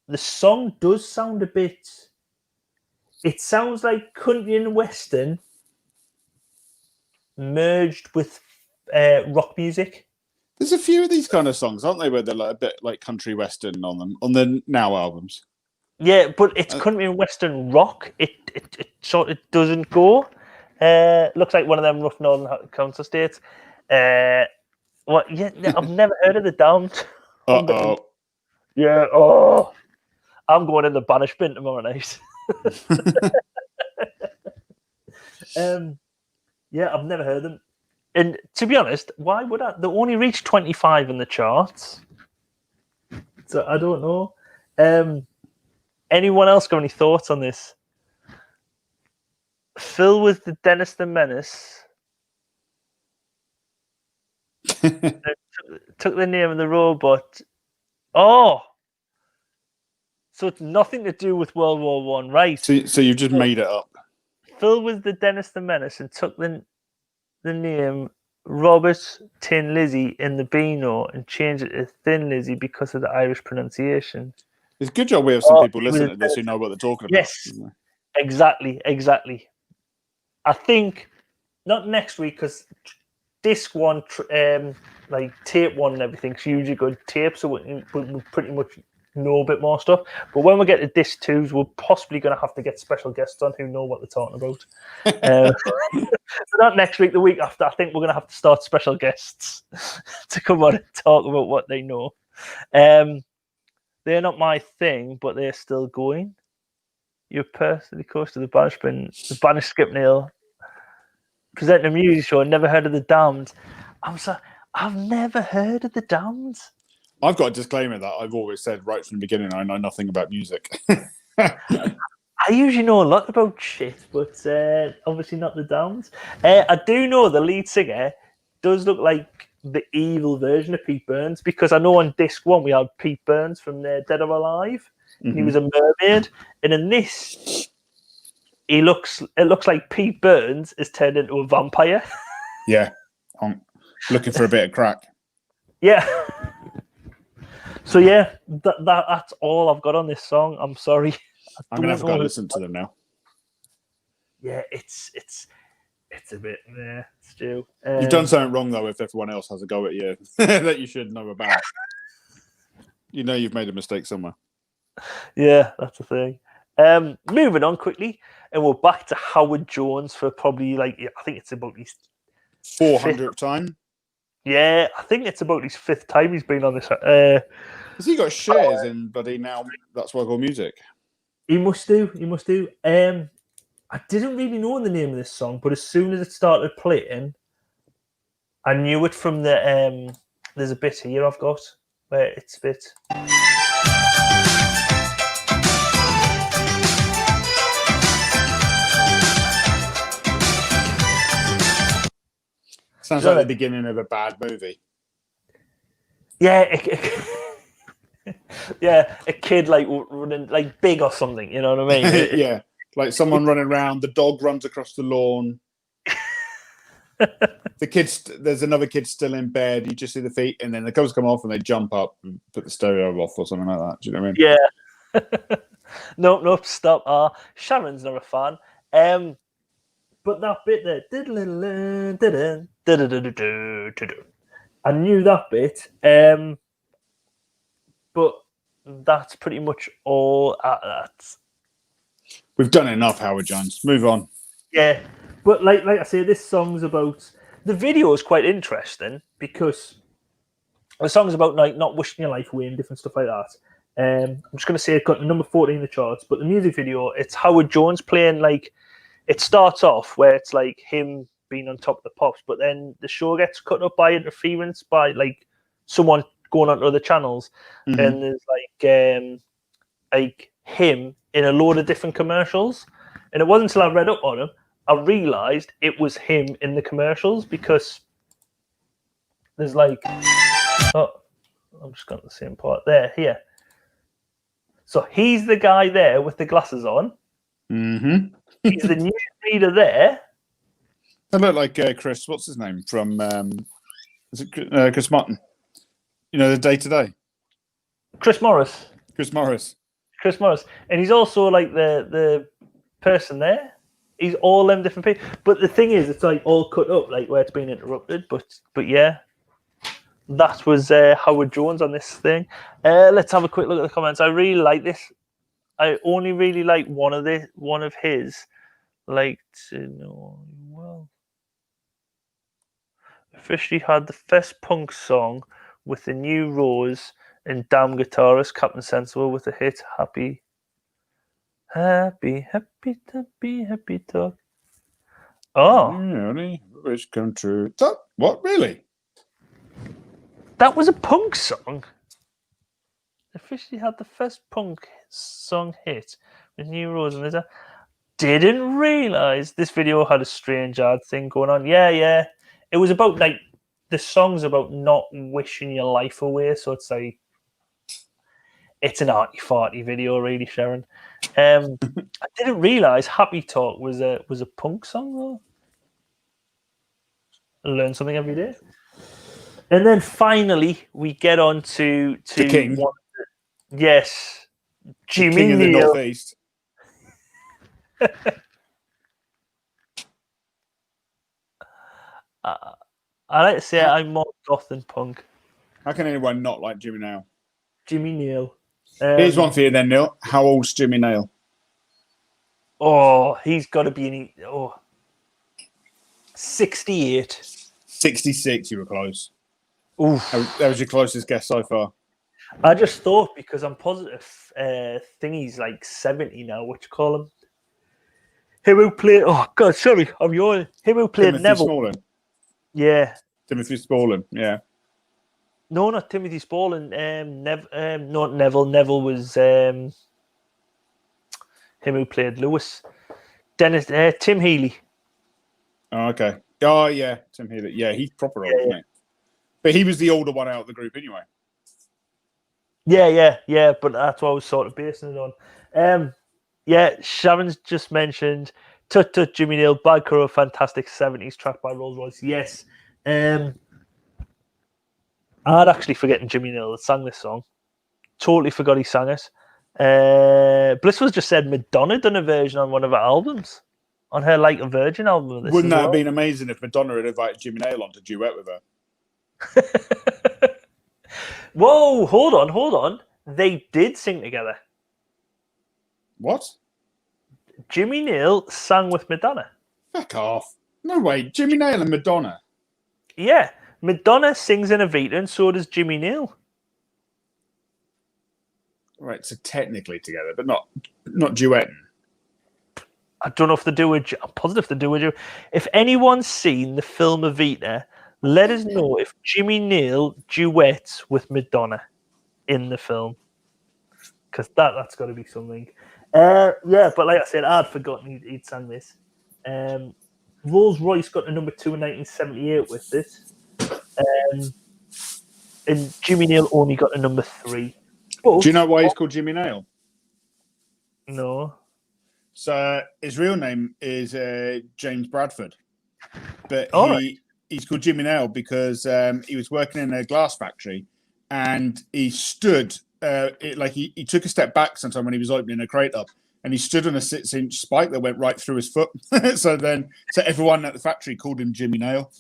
The song does sound a bit... It sounds like country and western merged with rock music. There's a few of these kind of songs, aren't they, where they're like a bit like country western on them, on the Now albums. Yeah, but it's country and western rock. It sort of doesn't go. Looks like one of them rough northern council states. What? Yeah, I've never heard of The Damned. Uh-oh. Yeah. Oh, I'm going in the Banish bin tomorrow night. Yeah, I've never heard them. And to be honest, why would I? They only reached 25 in the charts. So I don't know. Anyone else got any thoughts on this? Phil was the Dennis the Menace. Took the name of the robot. Oh, so it's nothing to do with World War One, right? So you've just made it up. Phil was the Dennis the Menace and took the name Robert Tin Lizzy in the Beano and changed it to Thin Lizzy because of the Irish pronunciation. It's a good job we have some people listening to this who know what they're talking about. Yes, exactly. I think not next week because disc one, like tape one and everything's usually good tape, so we pretty much know a bit more stuff. But when we get to disc twos, we're possibly going to have to get special guests on who know what they're talking about. So not next week, the week after, I think we're going to have to start special guests to come on and talk about what they know. They're not my thing, but they're still going. You're personally close to the Banish bin, the Banish Skip Nail, presenting a music show. Never heard of The Damned. I'm sorry, I've never heard of The Damned. I've got a disclaimer that I've always said right from the beginning. I know nothing about music. I usually know a lot about shit, but obviously not The Damned. I do know the lead singer does look like the evil version of Pete Burns, because I know on disc one we had Pete Burns from Dead or Alive. Mm-hmm. He was a mermaid, and in this, it looks like Pete Burns is turned into a vampire. Yeah, I'm looking for a bit of crack. Yeah. So yeah, that's all I've got on this song. I'm sorry. I'm gonna have to go listen to them now. Yeah, it's a bit Stu. You've done something wrong though. If everyone else has a go at you that you should know about, you know you've made a mistake somewhere. Yeah, that's the thing. Moving on quickly, and we're back to Howard Jones for probably I think it's about his 400th time. Yeah, I think it's about his 5th time he's been on this. Has he got shares in Buddy Now? That's why I call music. He must do. I didn't really know the name of this song, but as soon as it started playing, I knew it from the. There's a bit here I've got where it's a bit. Sounds like the beginning of a bad movie. Yeah, yeah, a kid running big or something. You know what I mean? Yeah, like someone running around. The dog runs across the lawn. There's another kid still in bed. You just see the feet, and then the covers come off, and they jump up and put the stereo off or something like that. Do you know what I mean? Yeah. Nope. Stop. Sharon's not a fan. But that bit there, I knew that bit. But that's pretty much all at that. We've done enough, Howard Jones. Move on. Yeah, but like I say, this song's about. The video is quite interesting because the song's about not wishing your life away and different stuff like that. I'm just going to say it got number 14 in the charts, but the music video, it's Howard Jones playing it starts off where it's like him being on top of the pops, but then the show gets cut up by interference by someone going onto other channels, and there's like him in a load of different commercials. And it wasn't until I read up on him, I realised it was him in the commercials because there's like, oh, I'm just got the same part there, here. So he's the guy there with the glasses on. Mm-hmm. He's the news reader there. I look like Chris. What's his name from? Is it Chris Martin? You know, the Day Today. Chris Morris. Chris Morris. Chris Morris, and he's also like the person there. He's all them different people. But the thing is, it's like all cut up, like where it's been interrupted. But yeah, that was Howard Jones on this thing. Let's have a quick look at the comments. I really like this. I only really like one of his. Like to know well. Officially had the first punk song with the new Rose and damn guitarist Captain Sensible with the hit Happy Talk. Oh, Really? Wish come true. What, really? that was a punk song. Officially had the first punk song hit with New Rose and Lizard. Didn't realise this video had a strange ad thing going on. Yeah. It was about like the song's about not wishing your life away, so it's like it's an arty farty video, really, Sharon. I didn't realise Happy Talk was a punk song though. I learn something every day. And then finally we get on to the King. Yes, Jimmy King of the Neal. Northeast. I like to say I'm more goth than punk. How can anyone not like Jimmy Nail? Jimmy Neal. Here's one for you then, Neil. How old's Jimmy Nail? Oh, he's got to be in 68. 66, you were close. Oof. That was your closest guess so far. I just thought because I'm positive Thingy's like 70 now, what you call him? Him who played, oh God, sorry, I'm yawning. Him who played Timothy Neville. Spaulding. Yeah. Timothy Spaulding, yeah. No, not Timothy Spaulding. Not Neville. Neville was him who played Lewis. Tim Healy. Oh, okay. Oh, yeah, Tim Healy. Yeah, he's proper old, isn't he? But he was the older one out of the group anyway. Yeah, but that's what I was sort of basing it on. Sharon's just mentioned Tut Tut Jimmy Neal, Bad Crow, fantastic 70s track by Rolls Royce. Yes. I'd actually forgotten Jimmy Neal that sang this song. Totally forgot he sang it. Blissful just said Madonna done a version on one of her albums. On her Like a Virgin album. Wouldn't that have been amazing if Madonna had invited Jimmy Nail on to duet with her? Whoa, hold on. They did sing together. What? Jimmy Neal sang with Madonna. Fuck off. No way. Jimmy Nail and Madonna. Yeah. Madonna sings in Evita and so does Jimmy Neal. Right, so technically together, but not duetting. I don't know if they do I'm positive they do If anyone's seen the film Evita, let us know if Jimmy Neal duets with Madonna in the film. Because that's got to be something. But like I said, I'd forgotten he'd sang this. Rolls Royce got to number 2 in 1978 with this. And Jimmy Neal only got to number 3. But, do you know why he's called Jimmy Nail? No. So his real name is James Bradford. But he's called Jimmy Nail because he was working in a glass factory and he stood, he took a step back sometime when he was opening a crate up and he stood on a 6-inch spike that went right through his foot. so everyone at the factory called him Jimmy Nail.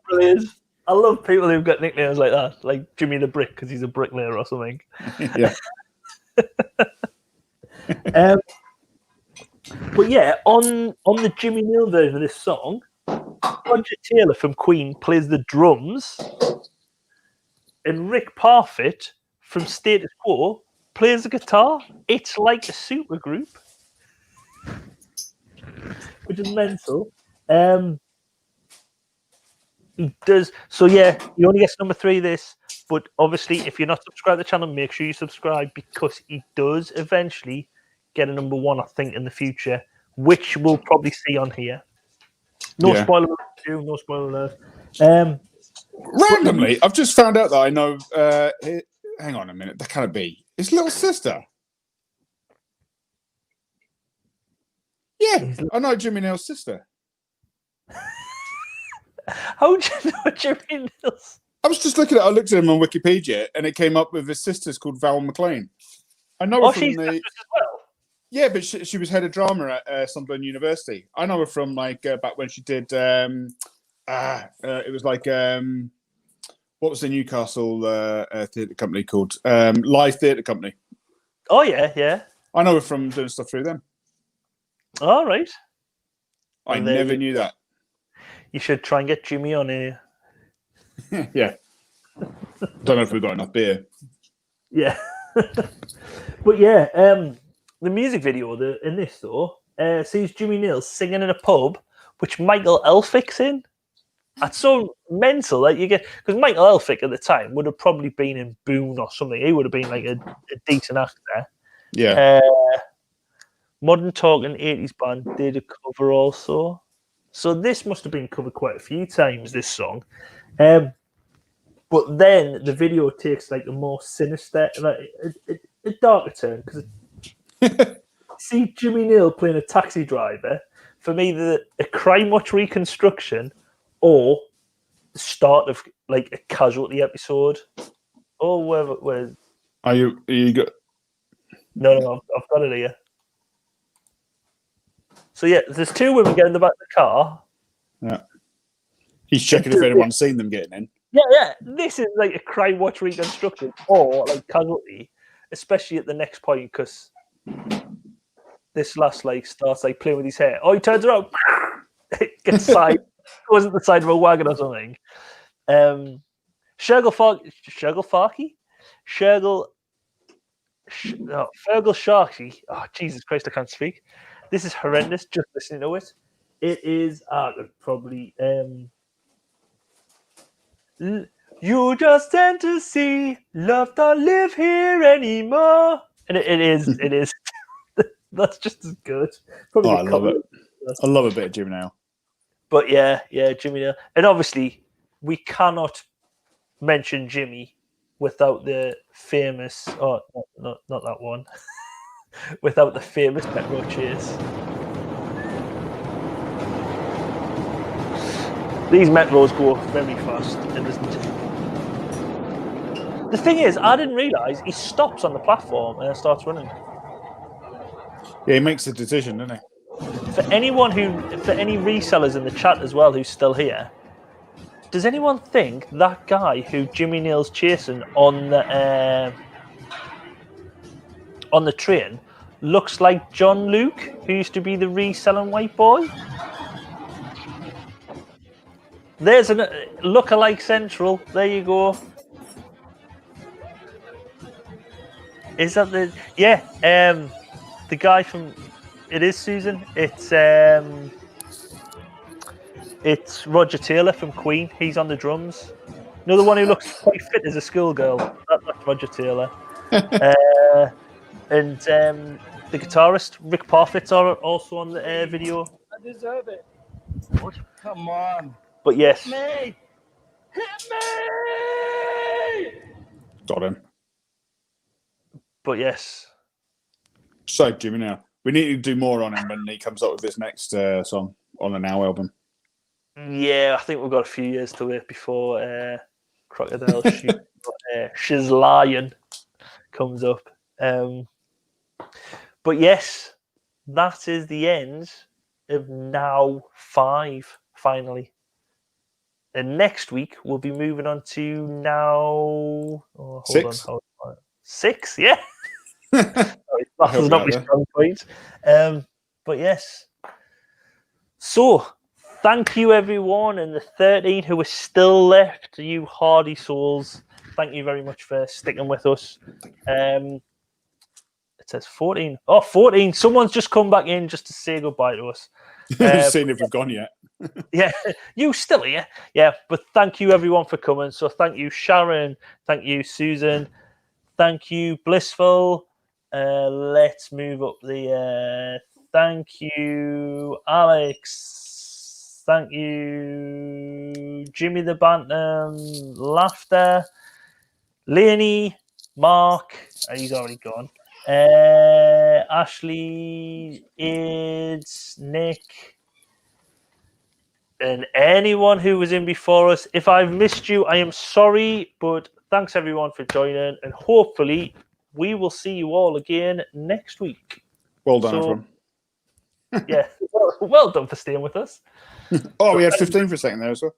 Brilliant. I love people who've got nicknames like that, like Jimmy the Brick because he's a bricklayer or something. Yeah. But yeah, on the Jimmy Neal version of this song, Roger Taylor from Queen plays the drums, and Rick Parfitt from Status Quo plays the guitar. It's like a super group, which is mental. He does so. Yeah, he only gets number 3 this, but obviously, if you're not subscribed to the channel, make sure you subscribe because he does eventually get a number one, I think, in the future, which we'll probably see on here. No Yeah. spoiler alert, no spoiler alert. Randomly, I've just found out that I know. Hang on a minute. That can't be. It's little sister. Yeah, I know Jimmy Nail's sister. How do you know Jimmy Nails? I was just looking at. I looked at him on Wikipedia, and it came up with his sister's called Val McLean. I know her from she's the. as well. Yeah, but she was head of drama at Sunderland University. I know her from like back when she did. It was like what was the Newcastle theatre company called? Live Theatre Company. Oh yeah. I know her from doing stuff through them. All right. I never knew that. You should try and get Jimmy on here. Yeah. Don't know if we've got enough beer. Yeah. But yeah, the music video in this though sees Jimmy Nails singing in a pub, which Michael Elphick's in. That's so mental that you get, because Michael Elphick at the time would have probably been in Boone or something. He would have been like a decent actor. Yeah. Modern Talking 80s band did a cover also. So this must have been covered quite a few times, this song. But then the video takes like a more sinister, like a darker turn, because see Jimmy Nail playing a taxi driver, for me, a Crime Watch reconstruction or the start of like a Casualty episode. Or where Are you got? No, I've got it here. So yeah, there's two women getting in the back of the car. Yeah. He's checking if anyone's seen them getting in. Yeah. This is like a Crime Watch reconstruction or like Casualty, especially at the next point, because this last like starts like playing with his hair. Oh, he turns around, it gets side, goes at the side of a wagon or something. Fergal Sharkey. Oh, Jesus Christ, I can't speak. This is horrendous just listening to it. It is probably you just tend to see love don't live here anymore. And it is. That's just as good. Probably I love it. I love a bit of Jimmy Nail. But yeah, Jimmy Nail. And obviously we cannot mention Jimmy without the famous not that one. Without the famous Metro chase. These Metros go very fast, and the thing is, I didn't realise he stops on the platform and then starts running. Yeah, he makes a decision, doesn't he? For any resellers in the chat as well who's still here, does anyone think that guy who Jimmy Nail's chasing on the train looks like John Luke, who used to be the reselling white boy? There's a look-alike central. There you go. Is that the... Yeah, the guy from... It is Susan. It's Roger Taylor from Queen. He's on the drums. You know, the one who looks quite fit as a schoolgirl? That's Roger Taylor. And the guitarist, Rick Parfitt's also on the video. I deserve it. What? Come on. But yes. Hit me! Got him. But yes. So, Jimmy Nail. We need to do more on him when he comes up with his next song on the Now album. Yeah, I think we've got a few years to wait before Crocodile Shiz Lion comes up. But yes, that is the end of Now 5, finally. And next week, we'll be moving on to Now... Oh, hold 6? on. 6, yeah. Sorry, that was not my strong point. But yes. So, thank you, everyone, and the 13 who are still left, you hardy souls. Thank you very much for sticking with us. It says 14. Oh, 14. Someone's just come back in just to say goodbye to us. Seeing if we've gone yet. Yeah, you still here. Yeah, but thank you, everyone, for coming. So thank you, Sharon. Thank you, Susan. Thank you, Blissful. Let's move up the. Thank you, Alex. Thank you, Jimmy the Bantam. Laughter. Leonie. Mark. He's already gone. Ashley. Aids. Nick. And anyone who was in before us. If I've missed you, I am sorry, but thanks everyone for joining, and hopefully we will see you all again next week. Well done, everyone. Yeah, well done for staying with us. Oh, we had 15 for a second there as well.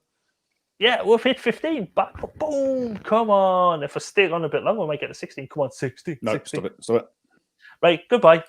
Yeah, we've hit 15. Back, boom! Come on. If I stay on a bit longer, we might get to 16. Come on, 16. No, 16. stop it. Right, goodbye.